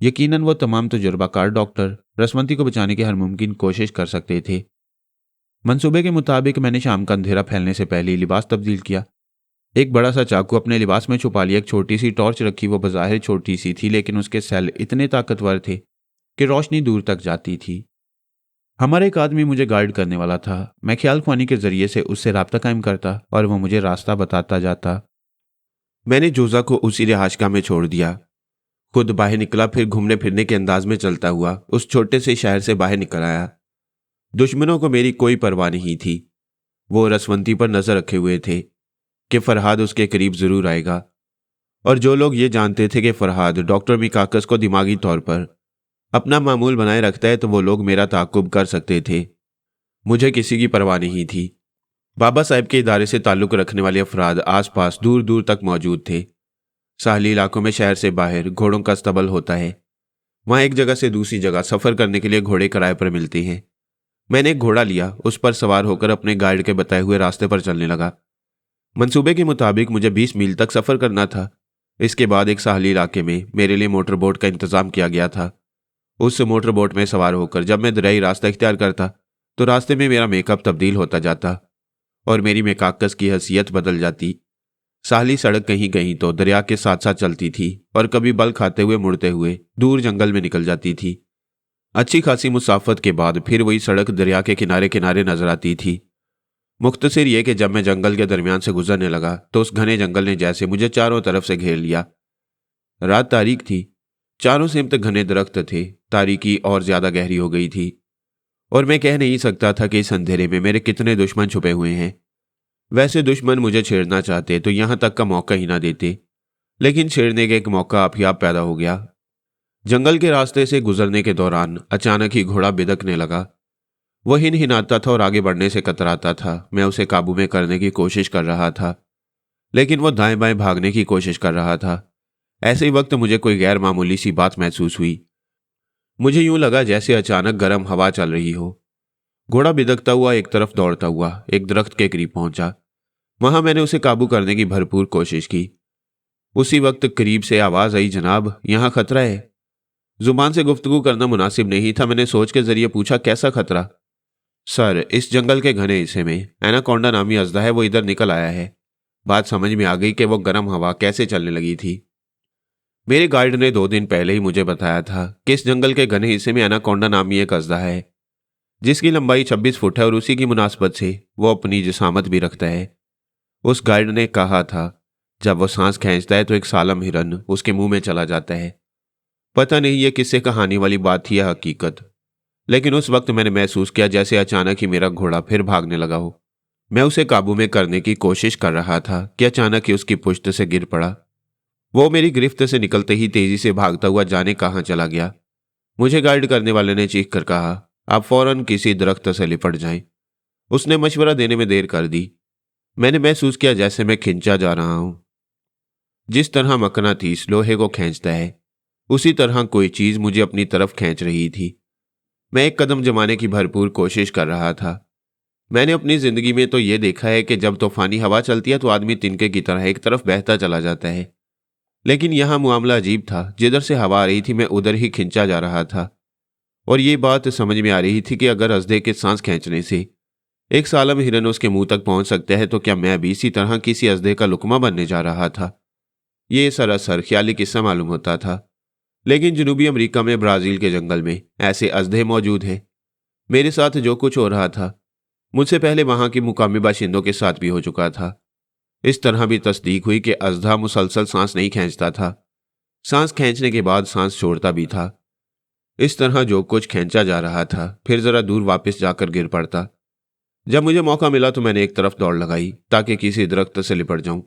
यकीनन वो तमाम तजुर्बाकार डॉक्टर रसवंती को बचाने की हर मुमकिन कोशिश कर सकते थे। मंसूबे के मुताबिक मैंने शाम का अंधेरा फैलने से पहले ही लिबास तब्दील किया। एक बड़ा सा चाकू अपने लिबास में छुपा लिया, एक छोटी सी टॉर्च रखी। वो बज़ाहिर छोटी सी थी, लेकिन उसके सेल इतने ताकतवर थे कि रोशनी दूर तक जाती थी। हमारा एक आदमी मुझे गाइड करने वाला था। मैं ख्याल ख्वानी के जरिए से उससे राब्ता कायम करता और वो मुझे रास्ता बताता जाता। मैंने जोजा को उसी रिहाइशगाह में छोड़ दिया, खुद बाहर निकला, फिर घूमने फिरने के अंदाज में चलता हुआ उस छोटे से शहर से बाहर निकल आया। दुश्मनों को मेरी कोई परवाह नहीं थी। वो रसवंती पर नजर रखे हुए थे कि फरहाद उसके करीब जरूर आएगा, और जो लोग ये जानते थे कि फरहाद डॉक्टर मिकाकस को दिमागी तौर पर अपना मामूल बनाए रखता है, तो वो लोग मेरा ताक़ुब कर सकते थे। मुझे किसी की परवाह नहीं थी। बाबा साहब के इदारे से ताल्लुक़ रखने वाले अफराद आसपास दूर दूर तक मौजूद थे। साहली इलाकों में शहर से बाहर घोड़ों का अस्तबल होता है। वहाँ एक जगह से दूसरी जगह सफ़र करने के लिए घोड़े किराए पर मिलते हैं। मैंने एक घोड़ा लिया, उस पर सवार होकर अपने गाइड के बताए हुए रास्ते पर चलने लगा। मंसूबे के मुताबिक मुझे 20 मील तक सफ़र करना था। इसके बाद एक साहली इलाके में मेरे लिए मोटर बोट का इंतज़ाम किया गया था। उस मोटर बोट में सवार होकर जब मैं दरियाई रास्ता इख्तियार करता, तो रास्ते में मेरा मेकअप तब्दील होता जाता और मेरी मेकाकस की हैसियत बदल जाती। साहली सड़क कहीं कहीं तो दरिया के साथ साथ चलती थी और कभी बल खाते हुए मुड़ते हुए दूर जंगल में निकल जाती थी। अच्छी खासी मुसाफत के बाद फिर वही सड़क दरिया के किनारे किनारे नजर आती थी। मुख्तसर ये कि जब मैं जंगल के दरमियान से गुजरने लगा तो उस घने जंगल ने जैसे मुझे चारों तरफ से घेर लिया। रात तारीक थी, चारों सिमत घने दरख्त थे। तारीकी और ज्यादा गहरी हो गई थी और मैं कह नहीं सकता था कि इस अंधेरे में मेरे कितने दुश्मन छुपे हुए हैं। वैसे दुश्मन मुझे छेड़ना चाहते तो यहां तक का मौका ही ना देते, लेकिन छेड़ने का एक मौका आप ही आप पैदा हो गया। जंगल के रास्ते से गुजरने के दौरान अचानक ही घोड़ा बिदकने लगा। वह हिनहिनाता था और आगे बढ़ने से कतराता था। मैं उसे काबू में करने की कोशिश कर रहा था, लेकिन वह दाएं बाएं भागने की कोशिश कर रहा था। ऐसे ही वक्त मुझे कोई गैर मामूली सी बात महसूस हुई। मुझे यूं लगा जैसे अचानक गर्म हवा चल रही हो। घोड़ा बिदकता हुआ एक तरफ दौड़ता हुआ एक दरख्त के करीब पहुंचा। वहां मैंने उसे काबू करने की भरपूर कोशिश की। उसी वक्त करीब से आवाज आई, जनाब यहां खतरा है। जुबान से गुफ्तगू करना मुनासिब नहीं था। मैंने सोच के जरिए पूछा, कैसा खतरा? सर, इस जंगल के घने हिस्से में एनाकोंडा नामी अजदा है, वो इधर निकल आया है। बात समझ में आ गई कि वो गर्म हवा कैसे चलने लगी थी। मेरे गाइड ने 2 दिन पहले ही मुझे बताया था कि इस जंगल के घने हिस्से में एनाकोंडा नामी एक अजदा है, जिसकी लंबाई 26 फुट है और उसी की मुनासबत से वो अपनी जिसामत भी रखता है। उस गाइड ने कहा था जब वो सांस खींचता है तो एक सालम हिरन उसके मुंह में चला जाता है। पता नहीं ये किस्से कहानी वाली बात थी या हकीकत, लेकिन उस वक्त मैंने महसूस किया जैसे अचानक ही मेरा घोड़ा फिर भागने लगा हो। मैं उसे काबू में करने की कोशिश कर रहा था कि अचानक ही उसकी पुश्त से गिर पड़ा। वो मेरी गिरफ्त से निकलते ही तेजी से भागता हुआ जाने कहाँ चला गया। मुझे गाइड करने वाले ने चीख कर कहा, आप फौरन किसी दरख्त से लिपट जाएं। उसने मशवरा देने में देर कर दी। मैंने महसूस किया जैसे मैं खिंचा जा रहा हूं। जिस तरह मकनातीस लोहे को खींचता है, उसी तरह कोई चीज मुझे अपनी तरफ खींच रही थी। मैं एक कदम जमाने की भरपूर कोशिश कर रहा था। मैंने अपनी जिंदगी में तो यह देखा है कि जब तूफानी हवा चलती है तो आदमी तिनके की तरह एक तरफ बहता चला जाता है, लेकिन यहां मामला अजीब था। जिधर से हवा आ रही थी मैं उधर ही खिंचा जा रहा था, और ये बात समझ में आ रही थी कि अगर अजदे के सांस खींचने से एक सालम हिरन उसके मुंह तक पहुंच सकता है, तो क्या मैं भी इसी तरह किसी अजदे का लुकमा बनने जा रहा था। ये सरासर ख्याली किस्सा मालूम होता था, लेकिन जनूबी अमेरिका में ब्राजील के जंगल में ऐसे अजदे मौजूद हैं। मेरे साथ जो कुछ हो रहा था मुझसे पहले वहां के मुकामी बाशिंदों के साथ भी हो चुका था। इस तरह भी तस्दीक हुई कि अजदा मुसलसल सांस नहीं खींचता था, सांस खींचने के बाद सांस छोड़ता भी था। इस तरह जो कुछ खींचा जा रहा था फिर जरा दूर वापस जाकर गिर पड़ता। जब मुझे मौका मिला तो मैंने एक तरफ दौड़ लगाई ताकि किसी दरख्त से लिपट जाऊं,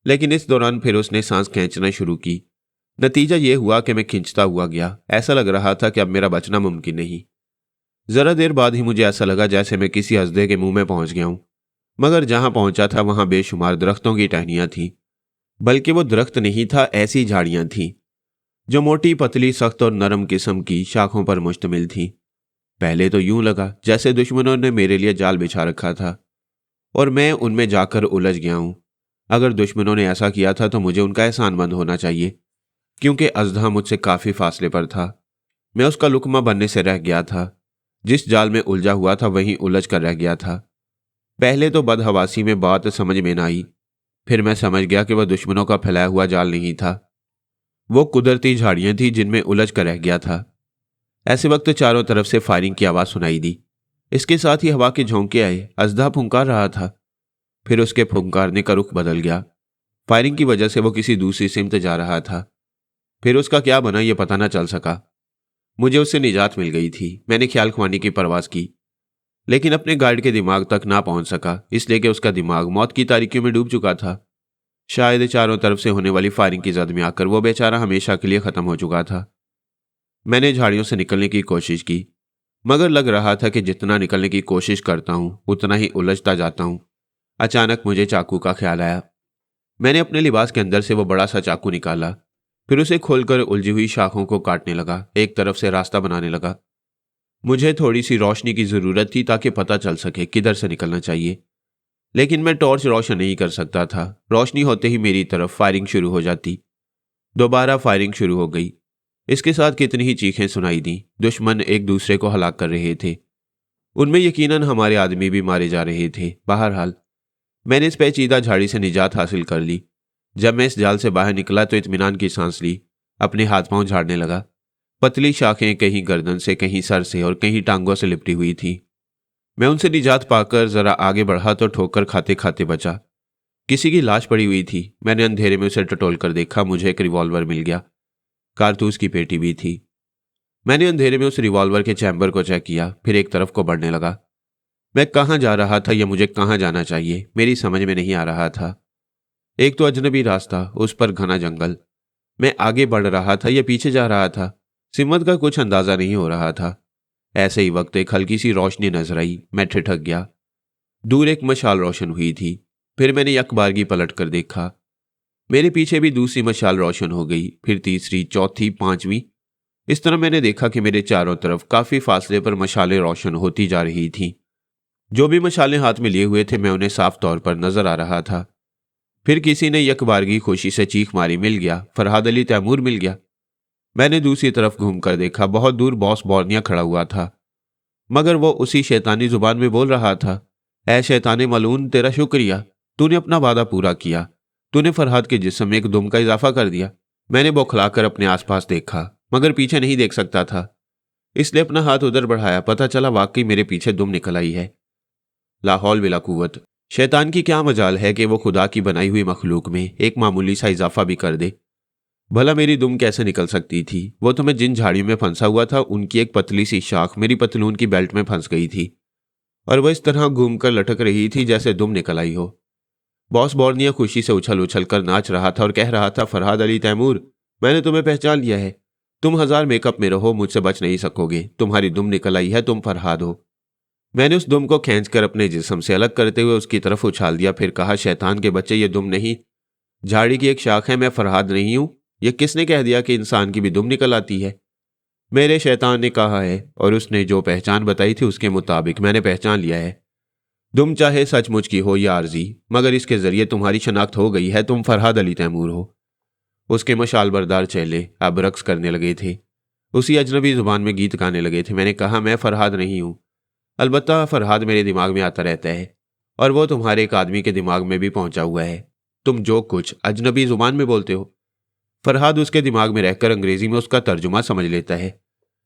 लेकिन इस दौरान फिर उसने सांस खींचना शुरू की। नतीजा यह हुआ कि मैं खिंचता हुआ गया। ऐसा लग रहा था कि अब मेरा बचना मुमकिन नहीं। जरा देर बाद ही मुझे ऐसा लगा जैसे मैं किसी हस्दे के मुंह में पहुंच गया हूं, मगर जहां पहुंचा था वहां बेशुमार दरख्तों की टहनियां थीं। बल्कि वो दरख्त नहीं था, ऐसी झाड़ियां थीं जो मोटी पतली सख्त और नरम किस्म की शाखों पर मुश्तमिल थीं। पहले तो यूं लगा जैसे दुश्मनों ने मेरे लिए जाल बिछा रखा था और मैं उनमें जाकर उलझ गया हूं। अगर दुश्मनों ने ऐसा किया था तो मुझे उनका एहसानमंद होना चाहिए, क्योंकि अजदा मुझसे काफी फासले पर था। मैं उसका लुकमा बनने से रह गया था। जिस जाल में उलझा हुआ था वहीं उलझ कर रह गया था। पहले तो बदहवासी में बात समझ में न आई, फिर मैं समझ गया कि वह दुश्मनों का फैलाया हुआ जाल नहीं था, वो कुदरती झाड़ियां थी जिनमें उलझ कर रह गया था। ऐसे वक्त चारों तरफ से फायरिंग की आवाज सुनाई दी। इसके साथ ही हवा के झोंके आए। अजदा फुंकार रहा था। फिर उसके फुंकारने का रुख बदल गया। फायरिंग की वजह से वो किसी दूसरी सिमत जा रहा था। फिर उसका क्या बना ये पता ना चल सका। मुझे उससे निजात मिल गई थी। मैंने ख्याल खुमानी की परवाज की, लेकिन अपने गार्ड के दिमाग तक ना पहुंच सका, इसलिए कि उसका दिमाग मौत की तारीकियों में डूब चुका था। शायद चारों तरफ से होने वाली फायरिंग की जद में आकर वो बेचारा हमेशा के लिए खत्म हो चुका था। मैंने झाड़ियों से निकलने की कोशिश की, मगर लग रहा था कि जितना निकलने की कोशिश करता हूं उतना ही उलझता जाता हूं। अचानक मुझे चाकू का ख्याल आया। मैंने अपने लिबास के अंदर से वो बड़ा सा चाकू निकाला, फिर उसे खोलकर उलझी हुई शाखों को काटने लगा, एक तरफ से रास्ता बनाने लगा। मुझे थोड़ी सी रोशनी की जरूरत थी ताकि पता चल सके किधर से निकलना चाहिए, लेकिन मैं टॉर्च रोशन नहीं कर सकता था। रोशनी होते ही मेरी तरफ फायरिंग शुरू हो जाती। दोबारा फायरिंग शुरू हो गई। इसके साथ कितनी ही चीखें सुनाई दी। दुश्मन एक दूसरे को हलाक कर रहे थे। उनमें यकीनन हमारे आदमी भी मारे जा रहे थे। बहरहाल मैंने इस पेचीदा झाड़ी से निजात हासिल कर ली। जब मैं इस जाल से बाहर निकला तो इत्मीनान की सांस ली। अपने हाथ पांव झाड़ने लगा। पतली शाखें कहीं गर्दन से, कहीं सर से और कहीं टांगों से लिपटी हुई थी। मैं उनसे निजात पाकर जरा आगे बढ़ा तो ठोकर खाते खाते बचा। किसी की लाश पड़ी हुई थी। मैंने अंधेरे में उसे टटोल कर देखा। मुझे एक रिवॉल्वर मिल गया। कारतूस की पेटी भी थी। मैंने अंधेरे में उस रिवॉल्वर के चैम्बर को चेक किया, फिर एक तरफ को बढ़ने लगा। मैं कहाँ जा रहा था या मुझे कहाँ जाना चाहिए, मेरी समझ में नहीं आ रहा था। एक तो अजनबी रास्ता, उस पर घना जंगल। मैं आगे बढ़ रहा था या पीछे जा रहा था, सिमत का कुछ अंदाजा नहीं हो रहा था। ऐसे ही वक्त एक हल्की सी रोशनी नजर आई। मैं ठिठक गया। दूर एक मशाल रोशन हुई थी। फिर मैंने यकबारगी पलट कर देखा। मेरे पीछे भी दूसरी मशाल रोशन हो गई, फिर तीसरी, चौथी, पांचवी। इस तरह मैंने देखा कि मेरे चारों तरफ काफी फासले पर मशालें रोशन होती जा रही थीं। जो भी मशालें हाथ में लिए हुए थे मैं उन्हें साफ तौर पर नजर आ रहा था। फिर किसी ने यकबारगी खुशी से चीख मारी, मिल गया, फरहाद अली तैमूर मिल गया। मैंने दूसरी तरफ घूमकर देखा। बहुत दूर बॉस बोर्निया खड़ा हुआ था, मगर वो उसी शैतानी जुबान में बोल रहा था, ऐ शैताने मलून, तेरा शुक्रिया, तूने अपना वादा पूरा किया। तूने फरहाद के जिस्म में एक दुम का इजाफा कर दिया। मैंने बौखलाकर अपने आसपास देखा, मगर पीछे नहीं देख सकता था, इसलिए अपना हाथ उधर बढ़ाया। पता चला वाकई मेरे पीछे दुम निकल आई है। लाहौल बिला कुव्वत। शैतान की क्या मजाल है कि वो खुदा की बनाई हुई मखलूक में एक मामूली सा इजाफा भी कर दे। भला मेरी दुम कैसे निकल सकती थी? वो तो मैं जिन झाड़ियों में फंसा हुआ था उनकी एक पतली सी शाख मेरी पतलून की बेल्ट में फंस गई थी, और वह इस तरह घूमकर लटक रही थी जैसे दुम निकल आई हो। बॉस बोर्निया खुशी से उछल उछल कर नाच रहा था और कह रहा था, फरहाद अली तैमूर, मैंने तुम्हें पहचान लिया है। तुम 1000 मेकअप में रहो, मुझसे बच नहीं सकोगे। तुम्हारी दुम निकल आई है, तुम फरहाद हो। मैंने उस दुम को खींचकर अपने जिस्म से अलग करते हुए उसकी तरफ उछाल दिया, फिर कहा, शैतान के बच्चे, ये दुम नहीं, झाड़ी की एक शाख है, मैं फरहाद नहीं हूं। यह किसने कह दिया कि इंसान की भी दुम निकल आती है? मेरे शैतान ने कहा है, और उसने जो पहचान बताई थी उसके मुताबिक मैंने पहचान लिया है। दुम चाहे सचमुच की हो या आर्जी, मगर इसके जरिए तुम्हारी शनाख्त हो गई है, तुम फरहाद अली तैमूर हो। उसके मशाल बरदार चेले अब रक्स करने लगे थे, उसी अजनबी जुबान में गीत गाने लगे थे। मैंने कहा, मैं फरहाद नहीं हूं। अलबत्ता फरहाद मेरे दिमाग में आता रहता है, और वो तुम्हारे एक आदमी के दिमाग में भी पहुंचा हुआ है। तुम जो कुछ अजनबी जुबान में बोलते हो, फरहाद उसके दिमाग में रहकर अंग्रेजी में उसका तर्जुमा समझ लेता है।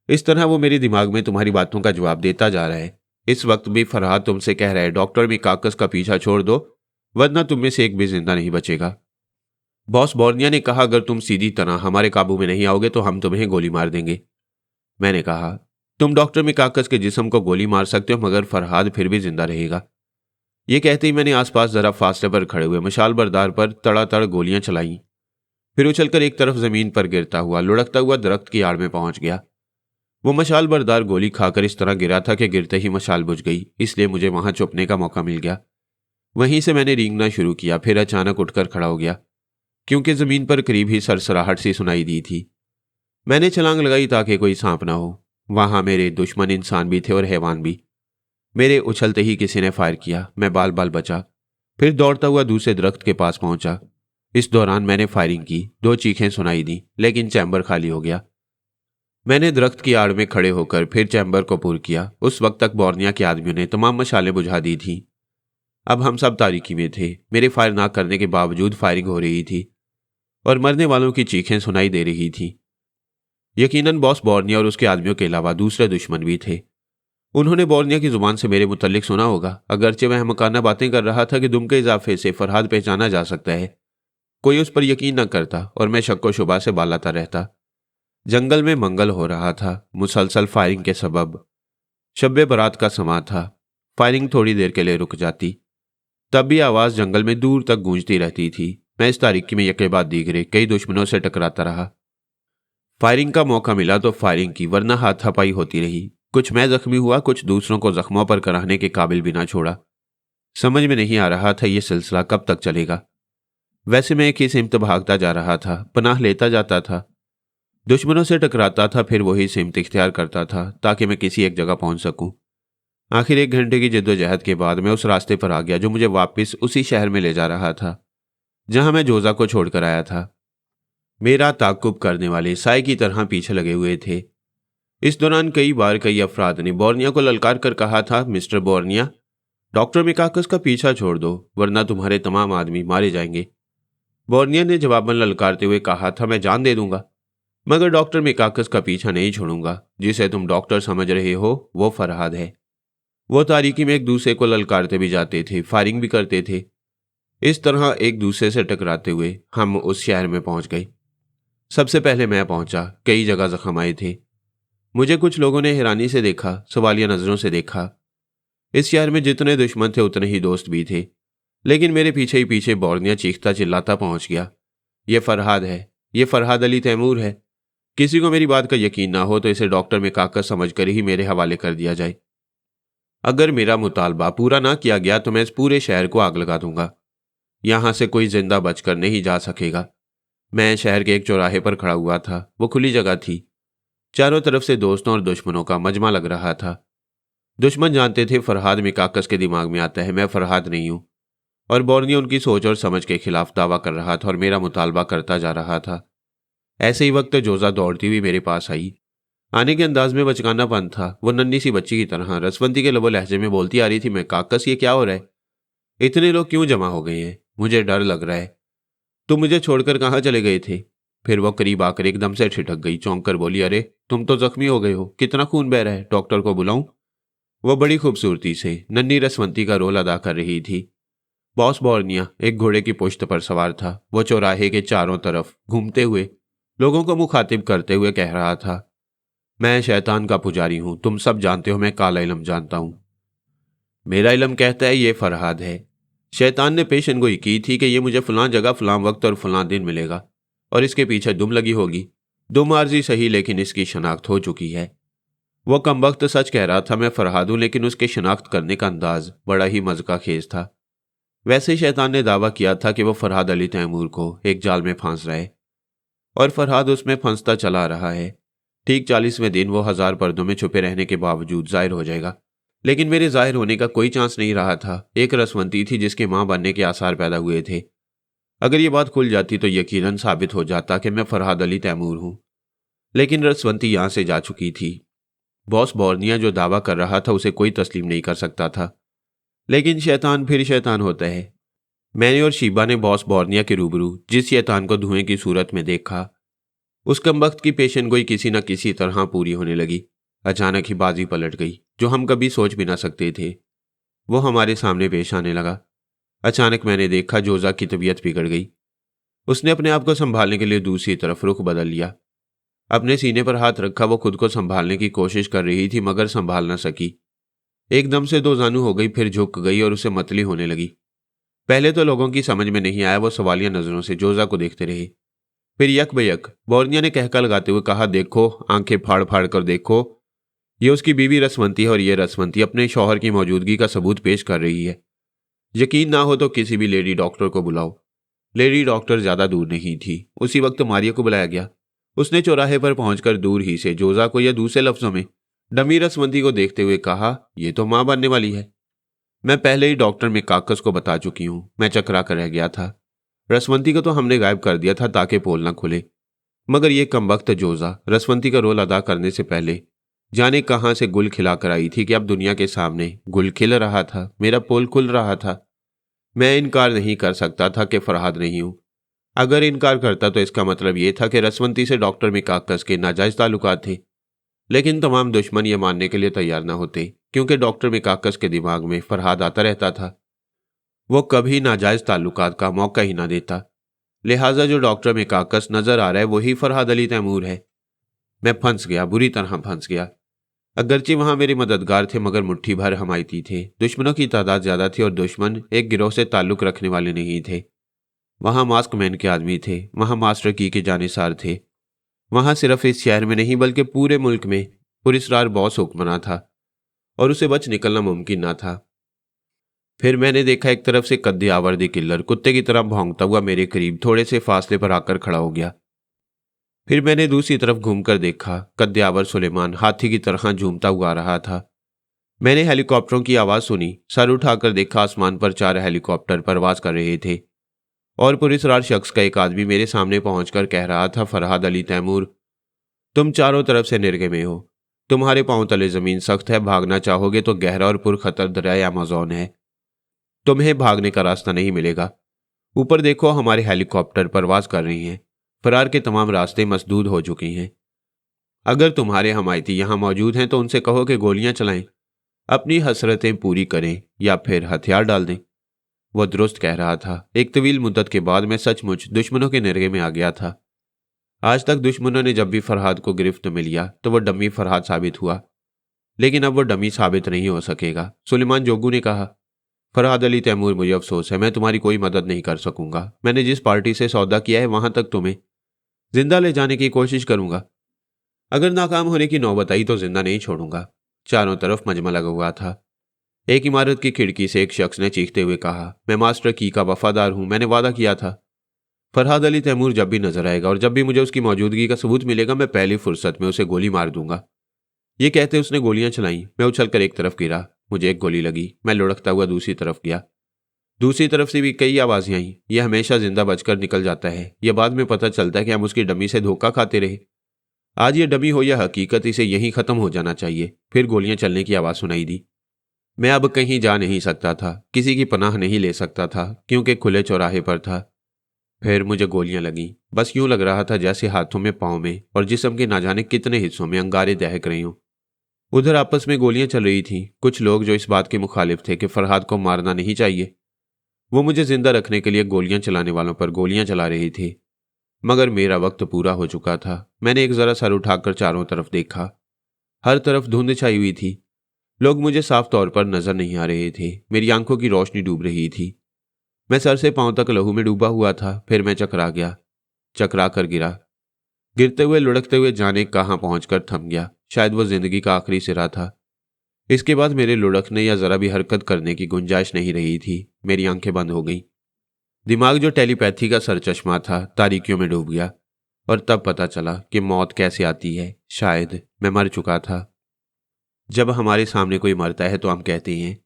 इस तरह वो मेरे दिमाग में तुम्हारी बातों का जवाब देता जा रहा है। इस वक्त भी फरहाद तुमसे कह रहा है, डॉक्टर मिकाकस का पीछा छोड़ दो, वरना तुम में से एक भी जिंदा नहीं बचेगा। बॉस बोर्निया ने कहा, अगर तुम सीधी तरह हमारे काबू में नहीं आओगे तो हम तुम्हें गोली मार देंगे। मैंने कहा, तुम डॉक्टर मिकाकस के जिस्म को गोली मार सकते हो, मगर फरहाद फिर भी जिंदा रहेगा। ये कहते ही मैंने आसपास जरा फासले पर खड़े हुए मशाल बरदार पर तड़ातड़ गोलियां चलाई। फिर उछलकर एक तरफ जमीन पर गिरता हुआ, लुढ़कता हुआ दरख्त की आड़ में पहुंच गया। वो मशाल बरदार गोली खाकर इस तरह गिरा था कि गिरते ही मशाल बुझ गई, इसलिए मुझे वहां छुपने का मौका मिल गया। वहीं से मैंने रेंगना शुरू किया, फिर अचानक उठकर खड़ा हो गया, क्योंकि जमीन पर करीब ही सरसराहट सी सुनाई दी थी। मैंने छलांग लगाई ताकि कोई सांप ना हो। वहां मेरे दुश्मन इंसान भी थे और हैवान भी। मेरे उछलते ही किसी ने फायर किया। मैं बाल बाल बचा, फिर दौड़ता हुआ दूसरे दरख्त के पास पहुंचा। इस दौरान मैंने फायरिंग की। 2 चीखें सुनाई दी, लेकिन चैम्बर खाली हो गया। मैंने दरख्त की आड़ में खड़े होकर फिर चैम्बर को पुर किया। उस वक्त तक बोर्निया के आदमियों ने तमाम मशालें बुझा दी थीं। अब हम सब तारीकी में थे। मेरे फायर ना करने के बावजूद फायरिंग हो रही थी और मरने वालों की चीखें सुनाई दे रही थी। यकीनन बॉस बोर्निया और उसके आदमियों के अलावा दूसरे दुश्मन भी थे। उन्होंने बोर्निया की जुबान से मेरे मुतल्लिक सुना होगा, अगरचे वह मकाना बातें कर रहा था कि दुम के इजाफे से फरहाद पहचाना जा सकता है। कोई उस पर यकीन न करता और मैं शक व शुबा से बालाता रहता। जंगल में मंगल हो रहा था, मुसलसल फायरिंग के सबब। शब्बे बारात का समा था। फायरिंग थोड़ी देर के लिए रुक जाती, तब भी आवाज जंगल में दूर तक गूंजती रहती थी। मैं इस तारीकी में यके बाद दीगरे कई दुश्मनों से टकराता रहा। फायरिंग का मौका मिला तो फायरिंग की, वरना हाथापाई होती रही। कुछ मैं जख्मी हुआ, कुछ दूसरों को जख्मों पर कराने के काबिल भी ना छोड़ा। समझ में नहीं आ रहा था ये सिलसिला कब तक चलेगा। वैसे मैं एक ही सिमत भागता जा रहा था, पनाह लेता जाता था, दुश्मनों से टकराता था, फिर वही सिमत इख्तियार करता था ताकि मैं किसी एक जगह पहुंच सकूं। आखिर 1 घंटे की जद्दोजहद के बाद मैं उस रास्ते पर आ गया जो मुझे वापस उसी शहर में ले जा रहा था जहां मैं जोजा को छोड़कर आया था। मेरा ताक्कुब करने वाले साए की तरह पीछे लगे हुए थे। इस दौरान कई बार कई अफराद ने बोर्निया को ललकार कर कहा था, मिस्टर बोर्निया, डॉक्टर मिकाकस का पीछा छोड़ दो वरना तुम्हारे तमाम आदमी मारे जाएंगे। बोर्निया ने जवाबन ललकारते हुए कहा था, मैं जान दे दूंगा मगर डॉक्टर मिकाकस का पीछा नहीं छोड़ूंगा। जिसे तुम डॉक्टर समझ रहे हो वो फरहाद है। वो तारीकी में एक दूसरे को ललकारते भी जाते थे, फायरिंग भी करते थे। इस तरह एक दूसरे से टकराते हुए हम उस शहर में पहुंच गए। सबसे पहले मैं पहुंचा। कई जगह जख्म आए थे। मुझे कुछ लोगों ने हैरानी से देखा, सवालिया नजरों से देखा। इस शहर में जितने दुश्मन थे उतने ही दोस्त भी थे। लेकिन मेरे पीछे ही पीछे बोर्निया चीखता चिल्लाता पहुंच गया, ये फरहाद है, ये फरहाद अली तैमूर है। किसी को मेरी बात का यकीन ना हो तो इसे डॉक्टर मिकाकस समझकर ही मेरे हवाले कर दिया जाए। अगर मेरा मुतालबा पूरा ना किया गया तो मैं इस पूरे शहर को आग लगा दूंगा। यहां से कोई जिंदा बचकर नहीं जा सकेगा। मैं शहर के एक चौराहे पर खड़ा हुआ था। वो खुली जगह थी। चारों तरफ से दोस्तों और दुश्मनों का मजमा लग रहा था। दुश्मन जानते थे फरहाद मिकाकस के दिमाग में आता है मैं फरहाद नहीं हूं, और बोर्निया उनकी सोच और समझ के खिलाफ दावा कर रहा था और मेरा मुतालबा करता जा रहा था। ऐसे ही वक्त जोजा दौड़ती हुई मेरे पास आई। आने के अंदाज में बचकानापन था। वो नन्ही सी बच्ची की तरह रसवंती के लबो लहजे में बोलती आ रही थी, मैं काकस ये क्या हो रहा है? इतने लोग क्यों जमा हो गए हैं? मुझे डर लग रहा है। तुम मुझे छोड़कर कहाँ चले गए थे? फिर वो करीब आकर एकदम से ठिठक गई, चौंक कर बोली, अरे तुम तो जख्मी हो गए हो, कितना खून बह रहा है, डॉक्टर को बुलाऊं? वो बड़ी खूबसूरती से नन्ही रसवंती का रोल अदा कर रही थी। बॉस बोर्निया एक घोड़े की पुश्त पर सवार था। वो चौराहे के चारों तरफ घूमते हुए लोगों को मुखातिब करते हुए कह रहा था, मैं शैतान का पुजारी हूं, तुम सब जानते हो मैं काला इलम जानता हूं। मेरा इलम कहता है ये फरहाद है। शैतान ने पेशनगोई की थी कि ये मुझे फलां जगह फलां वक्त और फलां दिन मिलेगा और इसके पीछे दुम लगी होगी। दुम आर्जी सही लेकिन इसकी शनाख्त हो चुकी है। वो कमबख्त सच कह रहा था, मैं फरहाद हूं, लेकिन उसके शनाख्त करने का अंदाज बड़ा ही मज़का खेज था। वैसे शैतान ने दावा किया था कि वो फरहाद अली तैमूर को एक जाल में फांस रहा है और फरहाद उसमें फंसता चला रहा है। ठीक 40वें दिन वो 1000 पर्दों में छुपे रहने के बावजूद जाहिर हो जाएगा। लेकिन मेरे जाहिर होने का कोई चांस नहीं रहा था। एक रसवंती थी जिसके मां बनने के आसार पैदा हुए थे। अगर ये बात खुल जाती तो यकीनन साबित हो जाता कि मैं फरहाद अली तैमूर हूं। लेकिन रसवंती यहां से जा चुकी थी। बॉस बोर्निया जो दावा कर रहा था उसे कोई तस्लीम नहीं कर सकता था। लेकिन शैतान फिर शैतान होता है। मैंने और शीबा ने बॉस बोर्निया के रूबरू जिस शैतान को धुएं की सूरत में देखा, उस कमबख्त की पेशनगोई किसी न किसी तरह पूरी होने लगी। अचानक ही बाजी पलट गई। जो हम कभी सोच भी ना सकते थे वो हमारे सामने पेश आने लगा। अचानक मैंने देखा जोजा की तबीयत बिगड़ गई। उसने अपने आप को संभालने के लिए दूसरी तरफ रुख बदल लिया। अपने सीने पर हाथ रखा वो खुद को संभालने की कोशिश कर रही थी मगर संभाल न सकी। एकदम से दो जानू हो गई, फिर झुक गई और उसे मतली होने लगी। पहले तो लोगों की समझ में नहीं आया। वो सवालिया नजरों से जोजा को देखते रहे। फिर यक बेयक बोर्निया ने कहका लगाते हुए कहा, देखो, आंखें फाड़ फाड़ कर देखो, ये उसकी बीवी रसवंती है और ये रसवंती अपने शौहर की मौजूदगी का सबूत पेश कर रही है। यकीन ना हो तो किसी भी लेडी डॉक्टर को बुलाओ। लेडी डॉक्टर ज्यादा दूर नहीं थी। उसी वक्त मारिया को बुलाया गया। उसने चौराहे पर पहुंचकर दूर ही से जोजा को या दूसरे लफ्जों में डमी रसवंती को देखते हुए कहा, यह तो मां बनने वाली है। मैं पहले ही डॉक्टर मिकाकस को बता चुकी हूं। मैं चकरा कर रह गया था। रसवंती को तो हमने गायब कर दिया था ताकि पोल न खुले, मगर यह कमबख्त जोजा रसवंती का रोल अदा करने से पहले जाने कहां से गुल खिला कर आई थी कि अब दुनिया के सामने गुल खिल रहा था, मेरा पोल खुल रहा था। मैं इनकार नहीं कर सकता था कि फरहाद नहीं हूं। अगर इनकार करता तो इसका मतलब ये था कि रसवंती से डॉक्टर मिकाकस के नाजायज ताल्लुकात थे। लेकिन तमाम दुश्मन ये मानने के लिए तैयार न होते, क्योंकि डॉक्टर मिकाकस के दिमाग में फरहाद आता रहता था। वो कभी नाजायज ताल्लुकात का मौका ही ना देता। लिहाजा जो डॉक्टर मिकाकस नजर आ रहा है वही फरहाद अली तैमूर है। मैं फंस गया, बुरी तरह फंस गया। अगरचे वहां मेरे मददगार थे, मगर मुट्ठी भर हमायती थे। दुश्मनों की तादाद ज्यादा थी और दुश्मन एक गिरोह से ताल्लुक रखने वाले नहीं थे। वहां मास्क मैन के आदमी थे, वहां मास्टर की के जानिसार थे। वहां सिर्फ इस शहर में नहीं बल्कि पूरे मुल्क में पुरस्रार बॉस हुक्मरान था और उसे बच निकलना मुमकिन ना था। फिर मैंने देखा एक तरफ से कद्दे आवर्दी किल्लर कुत्ते की तरह भौंकता हुआ मेरे करीब थोड़े से फासले पर आकर खड़ा हो गया। फिर मैंने दूसरी तरफ घूमकर देखा, कद्दे आवर सुलेमान हाथी की तरह झूमता हुआ आ रहा था। मैंने हेलीकॉप्टरों की आवाज सुनी, सर उठाकर देखा, आसमान पर 4 हेलीकॉप्टर परवाज कर रहे थे और पुरस्रार शख्स का एक आदमी मेरे सामने पहुंचकर कह रहा था, फरहाद अली तैमूर, तुम चारों तरफ से निर्गे में हो। तुम्हारे पांव तले जमीन सख्त है, भागना चाहोगे तो गहरा और पुरखतर दरिया अमेज़न है। तुम्हें भागने का रास्ता नहीं मिलेगा। ऊपर देखो, हमारे हेलीकॉप्टर परवाज कर रही हैं। फरार के तमाम रास्ते मसदूद हो चुकी हैं। अगर तुम्हारे हमायती यहां मौजूद हैं तो उनसे कहो कि गोलियां चलाएं, अपनी हसरतें पूरी करें या फिर हथियार डाल दें। वह दुरुस्त कह रहा था। एक तवील मुद्दत के बाद मैं सचमुच दुश्मनों के निर्गे में आ गया था। आज तक दुश्मनों ने जब भी फरहाद को गिरफ्त में लिया तो वह डमी फरहाद साबित हुआ, लेकिन अब वह डमी साबित नहीं हो सकेगा। सुलेमान जोगू ने कहा, फरहाद अली तैमूर, मुझे अफसोस है, मैं तुम्हारी कोई मदद नहीं कर सकूंगा। मैंने जिस पार्टी से सौदा किया है वहां तक तुम्हें जिंदा ले जाने की कोशिश करूंगा। अगर नाकाम होने की नौबत आई तो जिंदा नहीं छोड़ूंगा। चारों तरफ मजमा लगा हुआ था। एक इमारत की खिड़की से एक शख्स ने चीखते हुए कहा, मैं मास्टर की का वफादार हूं, मैंने वादा किया था। फरहाद अली तैमूर जब भी नजर आएगा और जब भी मुझे उसकी मौजूदगी का सबूत मिलेगा, मैं पहली फुर्सत में उसे गोली मार दूंगा। ये कहते उसने गोलियां चलाई। मैं उछलकर एक तरफ गिरा, मुझे एक गोली लगी। मैं लुढ़कता हुआ दूसरी तरफ गया। दूसरी तरफ से भी कई आवाजें आईं। यह हमेशा जिंदा बचकर निकल जाता है। यह बाद में पता चलता है कि हम उसकी डमी से धोखा खाते रहे। आज ये डमी हो या हकीकत, इसे यहीं खत्म हो जाना चाहिए। फिर गोलियां चलने की आवाज सुनाई दी। मैं अब कहीं जा नहीं सकता था, किसी की पनाह नहीं ले सकता था, क्योंकि खुले चौराहे पर था। फिर मुझे गोलियां लगीं। बस यूं लग रहा था जैसे हाथों में, पांव में और जिस्म के ना जाने कितने हिस्सों में अंगारे दहक रही हूं। उधर आपस में गोलियां चल रही थीं। कुछ लोग जो इस बात के मुखालिफ थे कि फरहाद को मारना नहीं चाहिए, वो मुझे जिंदा रखने के लिए गोलियां चलाने वालों पर गोलियां चला रही थी। मगर मेरा वक्त पूरा हो चुका था। मैंने एक जरा सर उठाकर चारों तरफ देखा। हर तरफ धुंध छाई हुई थी। लोग मुझे साफ तौर पर नजर नहीं आ रहे थे। मेरी आंखों की रोशनी डूब रही थी। मैं सर से पांव तक लहू में डूबा हुआ था। फिर मैं चकरा गया, चकरा कर गिरा। गिरते हुए लुढ़कते हुए जाने कहां पहुंचकर थम गया। शायद वो जिंदगी का आखिरी सिरा था। इसके बाद मेरे लुढ़कने या जरा भी हरकत करने की गुंजाइश नहीं रही थी। मेरी आंखें बंद हो गईं। दिमाग जो टेलीपैथी का सरचश्मा था, तारीकियों में डूब गया। और तब पता चला कि मौत कैसे आती है। शायद मैं मर चुका था। जब हमारे सामने कोई मरता है तो हम कहते हैं,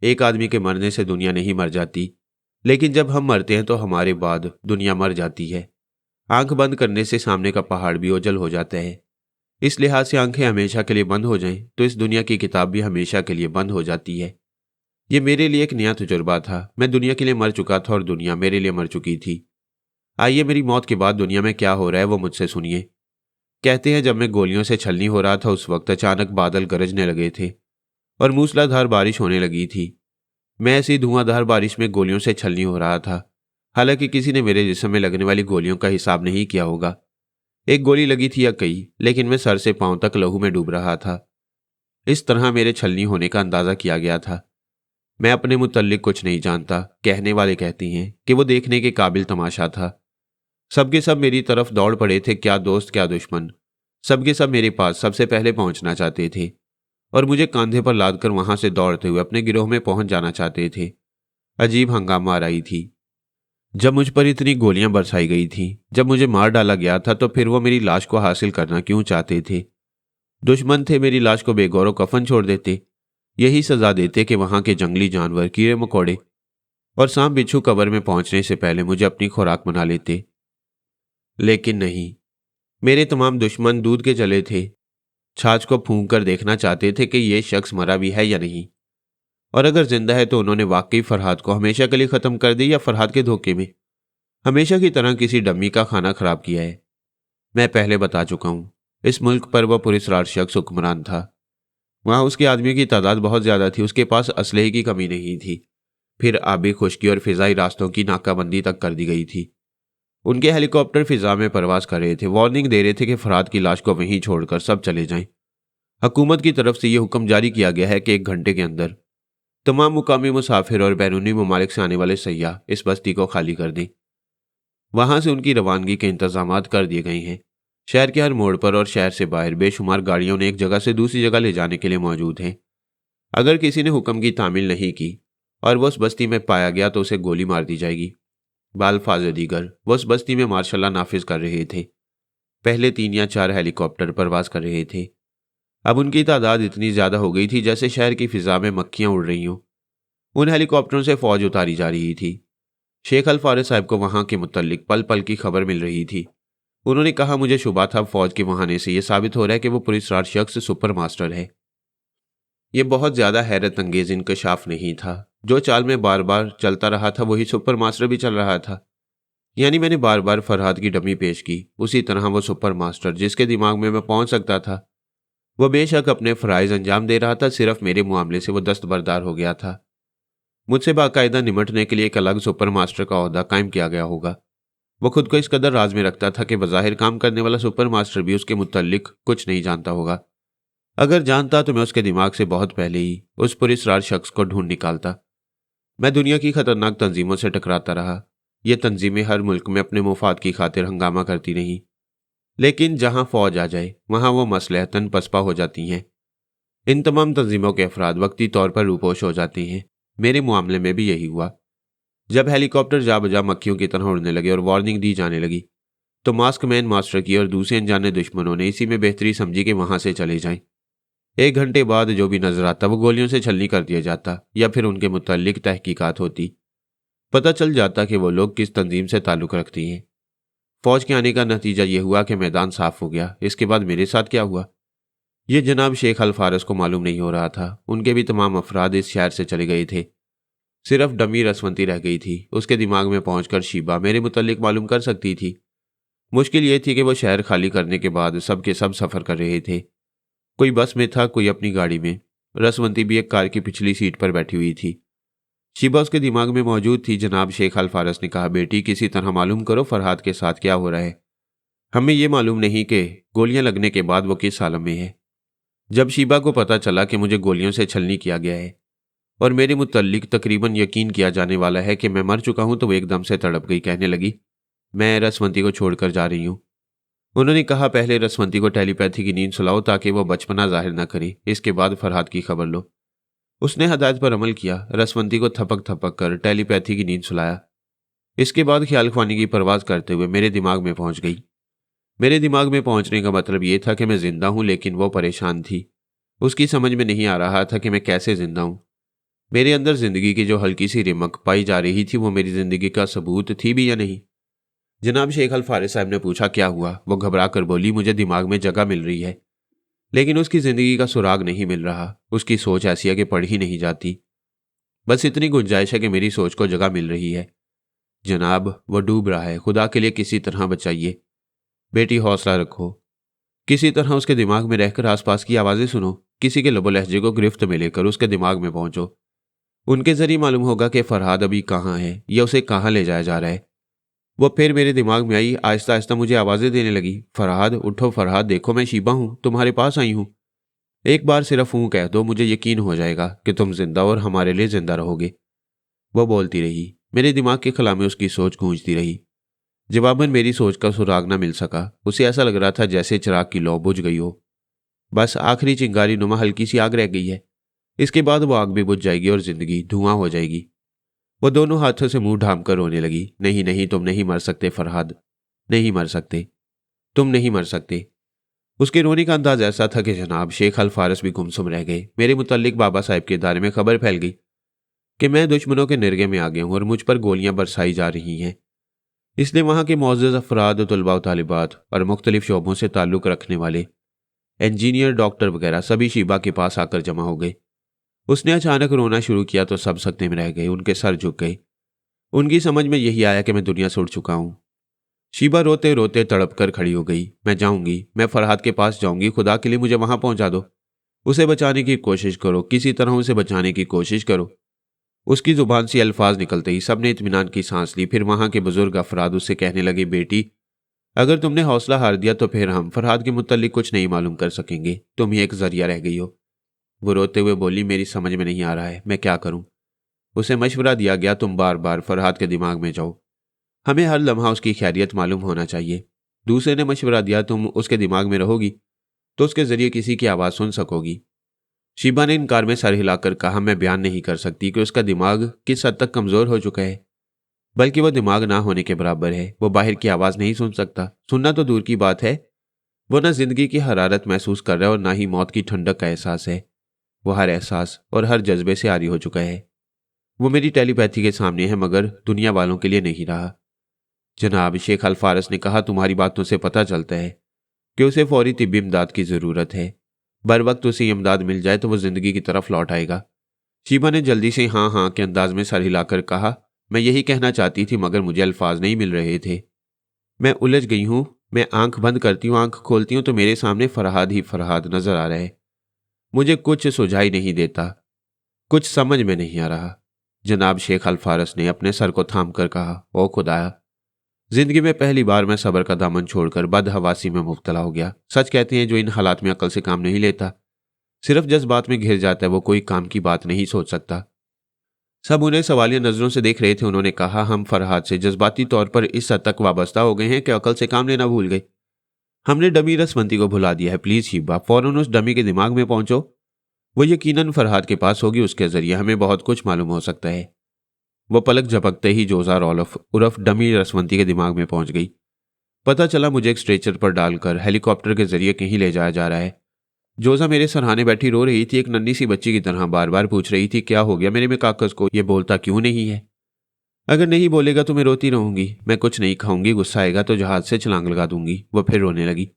एक आदमी के मरने से दुनिया नहीं मर जाती, लेकिन जब हम मरते हैं तो हमारे बाद दुनिया मर जाती है। आंख बंद करने से सामने का पहाड़ भी ओझल हो जाता है। इस लिहाज से आंखें हमेशा के लिए बंद हो जाएं तो इस दुनिया की किताब भी हमेशा के लिए बंद हो जाती है। ये मेरे लिए एक नया तजुर्बा था। मैं दुनिया के लिए मर चुका था और दुनिया मेरे लिए मर चुकी थी। आइए मेरी मौत के बाद दुनिया में क्या हो रहा है वो मुझसे सुनिए। कहते हैं जब मैं गोलियों से छलनी हो रहा था उस वक्त अचानक बादल गरजने लगे थे और मूसलाधार बारिश होने लगी थी। मैं ऐसी धुआंधार बारिश में गोलियों से छलनी हो रहा था। हालांकि किसी ने मेरे जिस्म में लगने वाली गोलियों का हिसाब नहीं किया होगा। एक गोली लगी थी या कई, लेकिन मैं सर से पांव तक लहू में डूब रहा था। इस तरह मेरे छलनी होने का अंदाजा किया गया था। मैं अपने मुतल्लिक कुछ नहीं जानता। कहने वाले कहती हैं कि वो देखने के काबिल तमाशा था। सबके सब मेरी तरफ दौड़ पड़े थे, क्या दोस्त क्या दुश्मन। सबके सब मेरे पास सबसे पहले पहुंचना चाहते थे और मुझे कंधे पर लादकर वहां से दौड़ते हुए अपने गिरोह में पहुंच जाना चाहते थे। अजीब हंगामा आ रही थी। जब मुझ पर इतनी गोलियां बरसाई गई थी, जब मुझे मार डाला गया था, तो फिर वो मेरी लाश को हासिल करना क्यों चाहते थे? दुश्मन थे, मेरी लाश को बेगौर कफन छोड़ देते। यही सजा देते कि वहां के जंगली जानवर, कीड़े मकोड़े और सांप बिच्छू कब्र में पहुंचने से पहले मुझे अपनी खुराक बना लेते। लेकिन नहीं, मेरे तमाम दुश्मन दूध के जले थे। छाछ को फूंक कर देखना चाहते थे कि यह शख्स मरा भी है या नहीं। और अगर जिंदा है तो उन्होंने वाकई फरहाद को हमेशा के लिए ख़त्म कर दी या फरहाद के धोखे में हमेशा की तरह किसी डम्मी का खाना खराब किया है। मैं पहले बता चुका हूँ, इस मुल्क पर वह पुलिसराज शख्स हुक्मरान था। वहाँ उसके आदमियों की तादाद बहुत ज़्यादा थी, उसके पास असलहे की कमी नहीं थी। फिर आबी खुश्की और फिजाई रास्तों की नाकाबंदी तक कर दी गई थी। उनके हेलीकॉप्टर फिजा में परवास कर रहे थे, वार्निंग दे रहे थे कि फरहाद की लाश को वहीं छोड़कर सब चले जाएं। हुकूमत की तरफ से यह हुक्म जारी किया गया है कि 1 घंटे के अंदर तमाम मुकामी मुसाफिर और बैरूनी ममालिक से आने वाले सयाह इस बस्ती को खाली कर दें। वहां से उनकी रवानगी के इंतजाम कर दिए गए हैं। शहर के हर मोड़ पर और शहर से बाहर बेशुमार गाड़ियों ने एक जगह से दूसरी जगह ले जाने के लिए मौजूद हैं। अगर किसी ने हुक्म की तामील नहीं की और वो उस बस्ती में पाया गया तो उसे गोली मार दी जाएगी। बालफाज दीगर वो उस बस्ती में मार्शल नाफिज कर रहे थे। पहले 3 या 4 हेलीकॉप्टर परवास कर रहे थे। अब उनकी तादाद इतनी ज्यादा हो गई थी जैसे शहर की फिजा में मक्खियां उड़ रही हों। उन हेलीकॉप्टरों से फौज उतारी जा रही थी। शेख अल फारिस साहब को वहां के मुतल्लिक पल पल की खबर मिल रही थी। उन्होंने कहा, मुझे शुबा था फौज के वहां आने से यह साबित हो रहा है कि वो पुलिसराज शख्स सुपर मास्टर है। ये बहुत ज्यादा हैरत अंगेज इंकशाफ नहीं था। जो चाल में बार बार चलता रहा था वही सुपर मास्टर भी चल रहा था। यानी मैंने बार बार फरहाद की डमी पेश की, उसी तरह वो सुपर मास्टर जिसके दिमाग में मैं पहुंच सकता था वह बेशक अपने फ़राइज़ अंजाम दे रहा था, सिर्फ मेरे मामले से वो दस्तबरदार हो गया था। मुझसे बाकायदा निमटने के लिए एक अलग सुपर मास्टर का ओहदा कायम किया गया होगा। वो खुद को इस कदर राज में रखता था कि बज़ाहिर काम करने वाला सुपर मास्टर भी उसके मुतल्लिक कुछ नहीं जानता होगा। अगर जानता तो मैं उसके दिमाग से बहुत पहले ही उस पुलिसराज शख्स को ढूंढ निकालता। मैं दुनिया की खतरनाक तंजीमों से टकराता रहा। ये तंजीमें हर मुल्क में अपने मुफाद की खातिर हंगामा करती रहीं, लेकिन जहां फौज आ जाए वहां वो मसलहतन पसपा हो जाती हैं। इन तमाम तंजीमों के अफराद वक्ती तौर पर रूपोश हो जाते हैं। मेरे मामले में भी यही हुआ। जब हेलीकॉप्टर जा बजा मक्खियों की तरह उड़ने लगे और वार्निंग दी जाने लगी तो मास्क मैन मास्टर की और दूसरे अनजाने दुश्मनों ने इसी में बेहतरी समझी कि वहां से चले जाएं। 1 घंटे बाद जो भी नजर आता वो गोलियों से छलनी कर दिया जाता या फिर उनके मुतल्लिक तहकीकात होती। पता चल जाता कि वो लोग किस तंजीम से ताल्लुक़ रखती हैं। फौज के आने का नतीजा ये हुआ कि मैदान साफ हो गया। इसके बाद मेरे साथ क्या हुआ ये जनाब शेख अल फारिस को मालूम नहीं हो रहा था। उनके भी तमाम अफराद इस शहर से चले गए थे। सिर्फ डमी रसवंती रह गई थी। उसके दिमाग में पहुंचकर शीबा मेरे मुतल्लिक मालूम कर सकती थी। मुश्किल ये थी कि वो शहर खाली करने के बाद सब के सब सफ़र कर रहे थे। कोई बस में था, कोई अपनी गाड़ी में। रसवंती भी एक कार की पिछली सीट पर बैठी हुई थी। शीबा उसके दिमाग में मौजूद थी। जनाब शेख अल फारिस ने कहा, बेटी किसी तरह मालूम करो फरहाद के साथ क्या हो रहा है। हमें ये मालूम नहीं कि गोलियां लगने के बाद वो किस हालत में है। जब शीबा को पता चला कि मुझे गोलियों से छलनी किया गया है और मेरे मुतल्लिक तकरीबन यकीन किया जाने वाला है कि मैं मर चुका हूं तो वो एकदम से तड़प गई। कहने लगी, मैं रसवंती को छोड़कर जा रही हूं। उन्होंने कहा, पहले रसवंती को टेलीपैथी की नींद सुलाओ ताकि वो बचपना जाहिर न करे, इसके बाद फरहाद की खबर लो। उसने हदायत पर अमल किया। रसवंती को थपक थपक कर टेलीपैथी की नींद सुलाया। इसके बाद ख्याल ख्वानी की परवाज करते हुए मेरे दिमाग में पहुंच गई। मेरे दिमाग में पहुंचने का मतलब ये था कि मैं जिंदा हूं, लेकिन वो परेशान थी। उसकी समझ में नहीं आ रहा था कि मैं कैसे जिंदा हूं। मेरे अंदर जिंदगी की जो हल्की सी रिमक पाई जा रही थी वो मेरी जिंदगी का सबूत थी भी या नहीं। जनाब शेख अल फारिस साहब ने पूछा, क्या हुआ। वो घबरा कर बोली, मुझे दिमाग में जगह मिल रही है लेकिन उसकी जिंदगी का सुराग नहीं मिल रहा। उसकी सोच ऐसी है कि पढ़ ही नहीं जाती। बस इतनी गुंजाइश है कि मेरी सोच को जगह मिल रही है। जनाब वो डूब रहा है, खुदा के लिए किसी तरह बचाइए। बेटी हौसला रखो। किसी तरह उसके दिमाग में रहकर आसपास की आवाज़ें सुनो। किसी के लबो लहजे को गिरफ्त में लेकर उसके दिमाग में पहुंचो। उनके जरिए मालूम होगा कि फरहाद अभी कहाँ है या उसे कहाँ ले जाया जा रहा है। वो फिर मेरे दिमाग में आई। आहिस्ता आहिस्ता मुझे आवाज़ें देने लगी, फरहाद उठो, फरहाद देखो, मैं शीबा हूँ, तुम्हारे पास आई हूँ। एक बार सिर्फ हूँ कह दो, मुझे यकीन हो जाएगा कि तुम जिंदा और हमारे लिए जिंदा रहोगे। वो बोलती रही। मेरे दिमाग के खला में उसकी सोच गूंजती रही। जवाबन मेरी सोच का सुराग न मिल सका। उसे ऐसा लग रहा था जैसे चिराग की लौ बुझ गई हो। बस आखिरी चिंगारी नुमा हल्की सी आग रह गई है। इसके बाद वो आग भी बुझ जाएगी और जिंदगी धुआं हो जाएगी। वो दोनों हाथों से मुंह ढांप कर रोने लगी। नहीं नहीं, तुम नहीं मर सकते फरहाद, नहीं मर सकते, तुम नहीं मर सकते। उसके रोने का अंदाज ऐसा था कि जनाब शेख अल फारिस भी गुमसुम रह गए। मेरे मुतल्लिक बाबा साहब के दायरे में खबर फैल गई कि मैं दुश्मनों के निर्गे में आ गया हूँ और मुझ पर गोलियां बरसाई जा रही हैं। इसलिए वहाँ के मोअज़्ज़ज़ अफराद, तलबा व तालिबात और मुख्तलिफ शोबों से ताल्लुक़ रखने वाले इंजीनियर, डॉक्टर वगैरह सभी शीबा के पास आकर जमा हो गए। उसने अचानक रोना शुरू किया तो सब सकते में रह गए, उनके सर झुक गए। उनकी समझ में यही आया कि मैं दुनिया से उड़ चुका हूँ। शीबा रोते रोते तड़प कर खड़ी हो गई। मैं जाऊंगी, मैं फरहाद के पास जाऊंगी, खुदा के लिए मुझे वहां पहुंचा दो। उसे बचाने की कोशिश करो, किसी तरह उसे बचाने की कोशिश करो। उसकी जुबान से अल्फाज निकलते ही सबने इत्मीनान की सांस ली। फिर वहां के बुजुर्ग अफराद उससे कहने लगे, बेटी अगर तुमने हौसला हार दिया तो फिर हम फरहाद के मुत्तल्लिक कुछ नहीं मालूम कर सकेंगे, तुम ही एक जरिया रह गई हो। वो रोते हुए बोली, मेरी समझ में नहीं आ रहा है, मैं क्या करूं। उसे मशवरा दिया गया, तुम बार बार फरहाद के दिमाग में जाओ, हमें हर लम्हा उसकी खैरियत मालूम होना चाहिए। दूसरे ने मशवरा दिया, तुम उसके दिमाग में रहोगी तो उसके जरिए किसी की आवाज़ सुन सकोगी। शीबा ने इनकार में सर हिलाकर कहा, मैं बयान नहीं कर सकती कि उसका दिमाग किस हद तक कमज़ोर हो चुका है, बल्कि वह दिमाग ना होने के बराबर है। वो बाहर की आवाज़ नहीं सुन सकता, सुनना तो दूर की बात है। वो ना जिंदगी की हरारत महसूस कर रहा है और ना ही मौत की ठंडक का एहसास है। वो हर एहसास और हर जज्बे से आरी हो चुका है। वो मेरी टेलीपैथी के सामने है मगर दुनिया वालों के लिए नहीं रहा। जनाब, शेख अल फारस ने कहा, तुम्हारी बातों से पता चलता है कि उसे फौरी तिब्बी इमदाद की ज़रूरत है। बर वक्त उसे इमदाद मिल जाए तो वो जिंदगी की तरफ लौट आएगा। शीबा ने जल्दी से हाँ हाँ के अंदाज में सर हिलाकर कहा, मैं यही कहना चाहती थी मगर मुझे अल्फाज नहीं मिल रहे थे। मैं उलझ गई हूँ। मैं आंख बंद करती हूँ, आंख खोलती हूँ तो मेरे सामने फरहाद ही फरहाद नजर आ रहा है। मुझे कुछ सुझाई नहीं देता, कुछ समझ में नहीं आ रहा। जनाब, शेख अल फारस ने अपने सर को थाम कर कहा, ओ खुदाया, जिंदगी में पहली बार मैं सब्र का दामन छोड़कर बदहवासी में मुब्तला हो गया। सच कहते हैं, जो इन हालात में अकल से काम नहीं लेता, सिर्फ जज्बात में घिर जाता है, वो कोई काम की बात नहीं सोच सकता। सब उन्हें सवालिया नजरों से देख रहे थे। उन्होंने कहा, हम फरहाद से जज्बाती तौर पर इस हद तक वाबस्ता हो गए हैं कि अकल से काम लेना भूल गए। हमने डमी रसवंती को भुला दिया है। प्लीज शीबा, फौरन उस डमी के दिमाग में पहुंचो। वो यकीनन फरहाद के पास होगी, उसके जरिए हमें बहुत कुछ मालूम हो सकता है। वो पलक झपकते ही जोजा रौलफ उर्फ डमी रसवंती के दिमाग में पहुंच गई। पता चला मुझे एक स्ट्रेचर पर डालकर हेलीकॉप्टर के जरिए कहीं ले जाया जा रहा है। जोजा मेरे सरहाने बैठी रो रही थी, एक नन्ही सी बच्ची की तरह बार बार पूछ रही थी, क्या हो गया मेरे में काकस को, ये बोलता क्यों नहीं है। अगर नहीं बोलेगा तो मैं रोती रहूंगी, मैं कुछ नहीं खाऊंगी, गुस्सा आएगा तो जहाज से छलांग लगा दूंगी। वो फिर रोने लगी।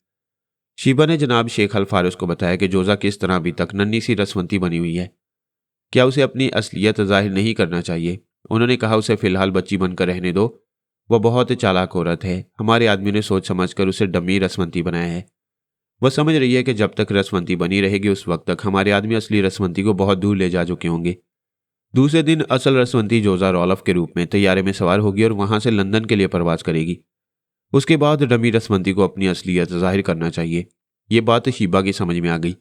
शीबा ने जनाब शेख अल फारस को बताया कि जोजा किस तरह अभी तक नन्ही सी रसवंती बनी हुई है, क्या उसे अपनी असलियत जाहिर नहीं करना चाहिए। उन्होंने कहा, उसे फिलहाल बच्ची बनकर रहने दो, वह बहुत चालाक औरत है। हमारे आदमी ने सोच समझकर उसे डमी रसवंती बनाया है। वह समझ रही है कि जब तक रसवंती बनी रहेगी उस वक्त तक हमारे आदमी असली रसवंती को बहुत दूर ले जा चुके होंगे। दूसरे दिन असल रसवंती जोजा रौलफ के रूप में तैयारे में सवार होगी और वहां से लंदन के लिए परवाज करेगी। उसके बाद डमी रसवंती को अपनी असलियत जाहिर करना चाहिए। ये बात शीबा की समझ में आ गई।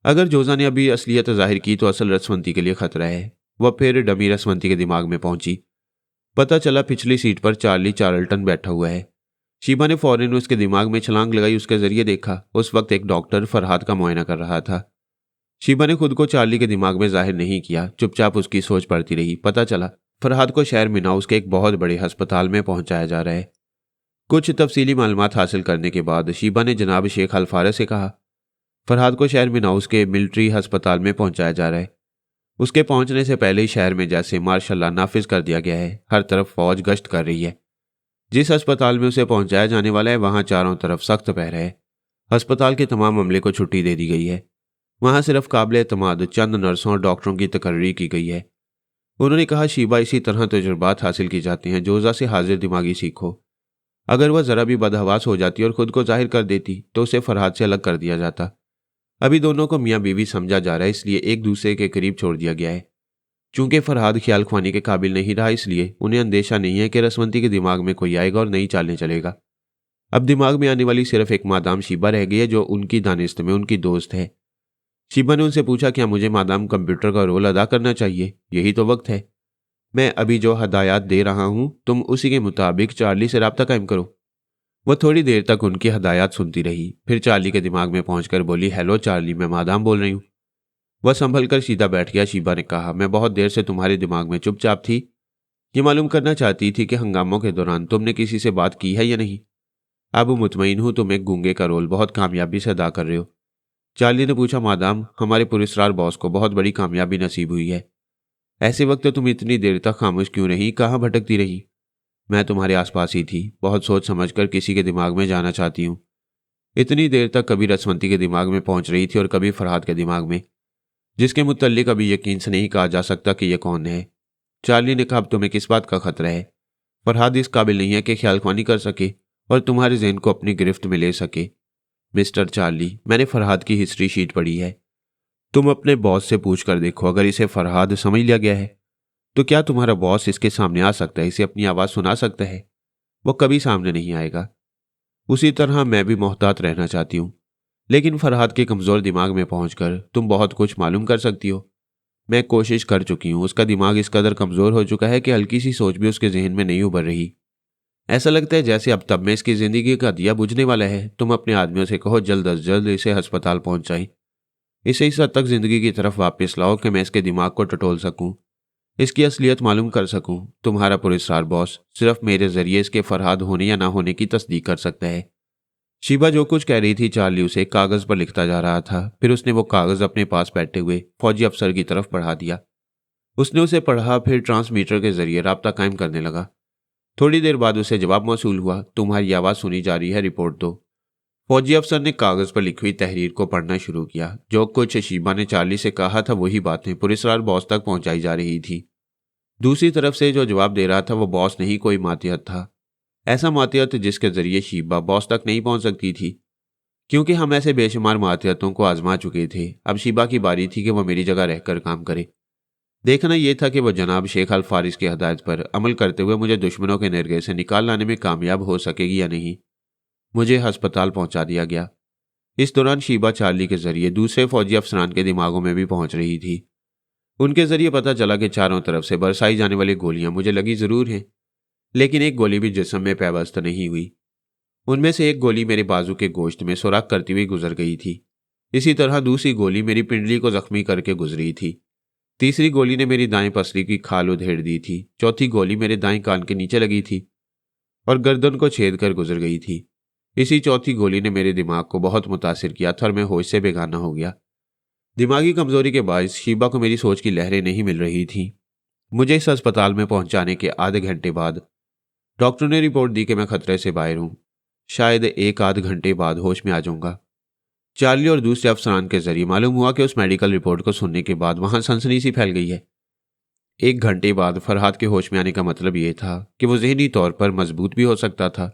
अगर जोजा ने अभी असलियत जाहिर की तो असल रसवंती के लिए खतरा है। वह फिर डमी रसवंती के दिमाग में पहुंची। पता चला पिछली सीट पर चार्ली चार्ल्टन बैठा हुआ है। शीबा ने फौरन उसके दिमाग में छलांग लगाई, उसके जरिए देखा। उस वक्त एक डॉक्टर फरहाद का मुआयना कर रहा था। शीबा ने खुद को चार्ली के दिमाग में जाहिर नहीं किया, चुपचाप उसकी सोच पड़ती रही। पता चला फरहाद को शहर मिनाउस के एक बहुत बड़े अस्पताल में पहुंचाया जा रहा है। कुछ तफसीली मालूमात हासिल करने के बाद शीबा ने जनाब शेख अल फारस से कहा, फरहाद को शहर मिनाउस के मिलिट्री अस्पताल में पहुंचाया जा रहा है। उसके पहुंचने से पहले ही शहर में जैसे मार्शल लॉ नाफिज कर दिया गया है। हर तरफ फौज गश्त कर रही है। जिस अस्पताल में उसे पहुंचाया जाने वाला है वहां चारों तरफ सख्त पहरा है। अस्पताल के तमाम अमले को छुट्टी दे दी गई है। वहां सिर्फ काबिल एतमाद चंद नर्सों और डॉक्टरों की तकर्री की गई है। उन्होंने कहा, शीबा, इसी तरह तजुर्बात हासिल की जाते हैं। जोजा से हाजिर दिमागी सीखो। अगर वह जरा भी बदहवास हो जाती और खुद को जाहिर कर देती तो उसे फरहाद से अलग कर दिया जाता। अभी दोनों को मियाँ बीवी समझा जा रहा है, इसलिए एक दूसरे के करीब छोड़ दिया गया है। चूंकि फरहाद ख्याल ख्वानी के काबिल नहीं रहा, इसलिए उन्हें अंदेशा नहीं है कि रसवंती के दिमाग में कोई आएगा और नई चालें चलेगा। अब दिमाग में आने वाली सिर्फ एक मादाम शीबा रह गई है, जो उनकी दानिस्त में उनकी दोस्त है। शीबा ने उनसे पूछा, क्या मुझे मादाम कंप्यूटर का रोल अदा करना चाहिए? यही तो वक्त है। मैं अभी जो हदायत दे रहा हूं तुम उसी के मुताबिक चार्ली से राब्ता कायम करो। वह थोड़ी देर तक उनकी हदायत सुनती रही, फिर चार्ली के दिमाग में पहुंचकर बोली, हेलो चार्ली, मैं मादाम बोल रही हूँ। वह संभल कर सीधा बैठ गया। शीबा ने कहा, मैं बहुत देर से तुम्हारे दिमाग में चुपचाप थी, ये मालूम करना चाहती थी कि हंगामों के दौरान तुमने किसी से बात की है या नहीं। अब मुतमईन हूं तुम एक गूंगे का रोल बहुत कामयाबी से अदा कर रहे हो। चार्ली ने पूछा, मादाम, हमारे पुरस्कार बॉस को बहुत बड़ी कामयाबी नसीब हुई है। ऐसे वक्त तुम इतनी देर तक खामोश क्यों रही, कहाँ भटकती रही? मैं तुम्हारे आसपास ही थी, बहुत सोच समझकर किसी के दिमाग में जाना चाहती हूँ। इतनी देर तक कभी रसवंती के दिमाग में पहुंच रही थी और कभी फरहाद के दिमाग में। जिसके मुतल्लिक अभी यकीन से नहीं कहा जा सकता कि यह कौन है। चार्ली ने कहा, अब तुम्हें किस बात का खतरा है? फरहाद इस काबिल नहीं है कि ख्यालख्वानी कर सके और तुम्हारे जहन को अपनी गिरफ्त में ले सके। मिस्टर चार्ली, मैंने फरहाद की हिस्ट्री शीट पढ़ी है। तुम अपने बॉस से पूछ कर देखो, अगर इसे फरहाद समझ लिया गया है तो क्या तुम्हारा बॉस इसके सामने आ सकता है, इसे अपनी आवाज़ सुना सकता है? वो कभी सामने नहीं आएगा। उसी तरह मैं भी मोहतात रहना चाहती हूँ, लेकिन फरहाद के कमज़ोर दिमाग में पहुंचकर तुम बहुत कुछ मालूम कर सकती हो। मैं कोशिश कर चुकी हूँ, उसका दिमाग इस कदर कमज़ोर हो चुका है कि हल्की सी सोच भी उसके जहन में नहीं उभर रही। ऐसा लगता है जैसे अब तब में इसकी ज़िंदगी का दिया बुझने वाला है। तुम अपने आदमियों से कहो जल्द अज जल्द इसे अस्पताल पहुंचाएं। इसे इस हद तक ज़िंदगी की तरफ वापस लाओ कि मैं इसके दिमाग को टटोल सकूं, इसकी असलियत मालूम कर सकूं। तुम्हारा पुरस्कार बॉस सिर्फ मेरे जरिए इसके फरहाद होने या ना होने की तस्दीक कर सकता है। शीबा जो कुछ कह रही थी चार्ली उसे कागज़ पर लिखता जा रहा था। फिर उसने वो कागज़ अपने पास बैठे हुए फौजी अफसर की तरफ बढ़ा दिया। उसने उसे पढ़ा, फिर ट्रांसमीटर के जरिए राब्ता कायम करने लगा। थोड़ी देर बाद उसे जवाब मौसूल हुआ, तुम्हारी आवाज़ सुनी जा रही है, रिपोर्ट दो। फौजी अफसर ने कागज़ पर लिखी हुई तहरीर को पढ़ना शुरू किया। जो कुछ शीबा ने चार्ली से कहा था वही बातें पुरस्कार बॉस तक पहुंचाई जा रही थी। दूसरी तरफ से जो जवाब दे रहा था वो बॉस नहीं, कोई मातिहत था। ऐसा मातिहत जिसके जरिए शीबा बॉस तक नहीं पहुंच सकती थी, क्योंकि हम ऐसे बेशुमार मातिहतों को आजमा चुके थे। अब शीबा की बारी थी कि वह मेरी जगह रहकर काम करे। देखना यह था कि वह जनाब शेख अल फारिस की हदायत पर अमल करते हुए मुझे दुश्मनों के निर्गय से निकाल लाने में कामयाब हो सकेगी या नहीं। मुझे अस्पताल पहुंचा दिया गया। इस दौरान शीबा चार्ली के जरिए दूसरे फौजी अफसरान के दिमागों में भी पहुंच रही थी। उनके जरिए पता चला कि चारों तरफ से बरसाई जाने वाली गोलियां मुझे लगी जरूर हैं, लेकिन एक गोली भी जिस्म में पैवस्त नहीं हुई। उनमें से एक गोली मेरे बाजू के गोश्त में सुराख करती हुई गुजर गई थी। इसी तरह दूसरी गोली मेरी पिंडली को जख्मी करके गुजरी थी। तीसरी गोली ने मेरी दाएं पसली की खाल उधेड़ दी थी। चौथी गोली मेरे दाएं कान के नीचे लगी थी और गर्दन को छेद कर गुजर गई थी। इसी चौथी गोली ने मेरे दिमाग को बहुत मुतासिर किया था और मैं होश से बेगाना हो गया। दिमागी कमजोरी के बायस शीबा को मेरी सोच की लहरें नहीं मिल रही थी। मुझे इस अस्पताल में पहुंचाने के आधे घंटे बाद डॉक्टर ने रिपोर्ट दी कि मैं खतरे से बाहर हूं। शायद एक आध घंटे बाद होश में आ जाऊंगा। चार्ली और दूसरे अफसरान के जरिए मालूम हुआ कि उस मेडिकल रिपोर्ट को सुनने के बाद वहां सनसनी सी फैल गई है। एक घंटे बाद फरहाद के होश में आने का मतलब यह था कि वो जहनी तौर पर मजबूत भी हो सकता था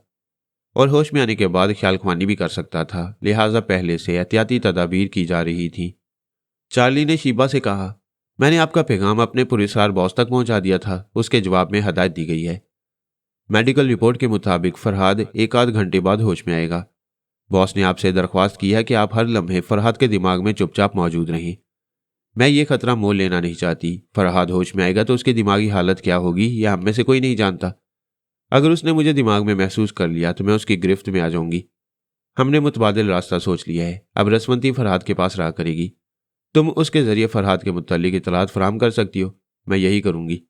और होश में आने के बाद ख्यालख्वानी भी कर सकता था, लिहाजा पहले से एहतियाती तदाबीर की जा रही थी। चार्ली ने शीबा से कहा, मैंने आपका पैगाम अपने पुरस्कार बॉस तक पहुंचा दिया था। उसके जवाब में हदायत दी गई है। मेडिकल रिपोर्ट के मुताबिक फरहाद एक आध घंटे बाद होश में आएगा। बॉस ने आपसे दरख्वास्त की है कि आप हर लम्हे फरहाद के दिमाग में चुपचाप मौजूद रहें। मैं ये खतरा मोल लेना नहीं चाहती। फरहाद होश में आएगा तो उसकी दिमागी हालत क्या होगी यह हम में से कोई नहीं जानता। अगर उसने मुझे दिमाग में महसूस कर लिया तो मैं उसकी गिरफ्त में आ जाऊंगी। हमने मुतबादिल रास्ता सोच लिया है। अब रसवंती फरहाद के पास रहा करेगी। तुम उसके जरिए फरहाद के मुत्तल्लिक इतलात फराहम कर सकती हो। मैं यही करूंगी।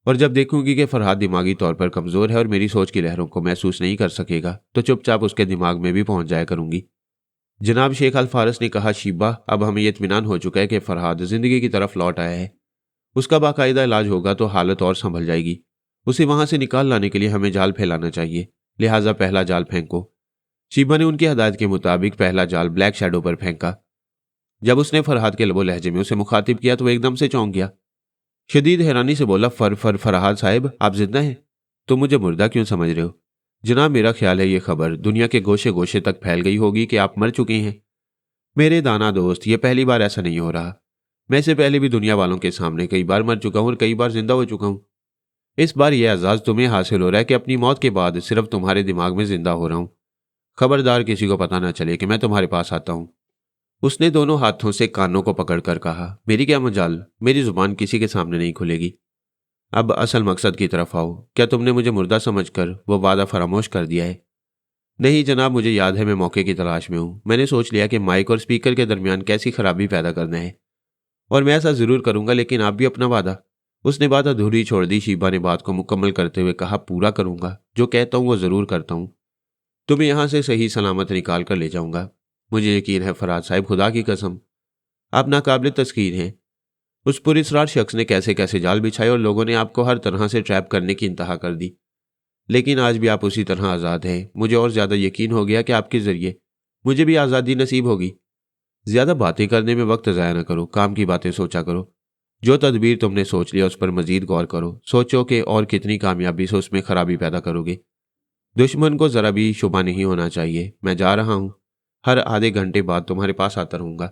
और जब देखूंगी कि फरहाद दिमागी तौर पर कमज़ोर है और मेरी सोच की लहरों को महसूस नहीं कर सकेगा तो चुपचाप उसके दिमाग में भी पहुंच जाया करूंगी। जनाब शेख अल फारिस ने कहा, शीबा, अब हमें यह इत्मीनान हो चुका है कि फरहाद जिंदगी की तरफ लौट आया है। उसका बाकायदा इलाज होगा तो हालत और संभल जाएगी। उसे वहां से निकाल लाने के लिए हमें जाल फैलाना चाहिए, लिहाजा पहला जाल फेंको। शीबा ने उनकी हदायत के मुताबिक पहला जाल ब्लैक शैडो पर फेंका। जब उसने फरहाद के लबो लहजे में उसे मुखातिब किया तो वो एकदम से चौंक गया। शदीद हैरानी से बोला, फरहाद साहब, आप जिंदा हैं? तो मुझे मुर्दा क्यों समझ रहे हो? जनाब, मेरा ख्याल है ये खबर दुनिया के गोशे गोशे तक फैल गई होगी कि आप मर चुके हैं। मेरे दाना दोस्त, ये पहली बार ऐसा नहीं हो रहा। मैं इससे पहले भी दुनिया वालों के सामने कई बार मर चुका हूं और कई बार जिंदा हो चुका हूं। इस बार यह एजाज तुम्हें हासिल हो रहा है कि अपनी मौत के बाद सिर्फ तुम्हारे दिमाग में जिंदा हो रहा हूं। खबरदार किसी को पता ना चले कि मैं तुम्हारे पास आता हूं। उसने दोनों हाथों से कानों को पकड़कर कहा, मेरी क्या मजाल, मेरी जुबान किसी के सामने नहीं खुलेगी। अब असल मकसद की तरफ आओ। क्या तुमने मुझे मुर्दा समझकर वो वादा फरामोश कर दिया है? नहीं जनाब, मुझे याद है मैं मौके की तलाश में हूँ। मैंने सोच लिया कि माइक और स्पीकर के दरमियान कैसी खराबी पैदा करना है और मैं ऐसा जरूर करूंगा, लेकिन आप भी अपना वादा। उसने बात अधूरी छोड़ दी। शीबा ने बात को मुकम्मल करते हुए कहा, पूरा करूंगा। जो कहता हूँ वो जरूर करता हूँ। तुम्हें यहाँ से सही सलामत निकाल कर ले जाऊंगा। मुझे यकीन है फरहाद साहब, खुदा की कसम, आप नाकाबिल तस्कीर हैं। उस पुरस्कार शख्स ने कैसे कैसे जाल बिछाए और लोगों ने आपको हर तरह से ट्रैप करने की इंतहा कर दी, लेकिन आज भी आप उसी तरह आज़ाद हैं। मुझे और ज़्यादा यकीन हो गया कि आपके ज़रिए मुझे भी आज़ादी नसीब होगी। ज्यादा बातें करने में वक्त ज़ाया न करो, काम की बातें सोचा करो। जो तदबीर तुमने सोच लिया उस पर मजीद गौर करो। सोचो कि और कितनी कामयाबी से उसमें खराबी पैदा करोगे। दुश्मन को जरा भी शुबा नहीं होना चाहिए। मैं जा रहा हूँ, हर आधे घंटे बाद तुम्हारे पास आता रहूंगा।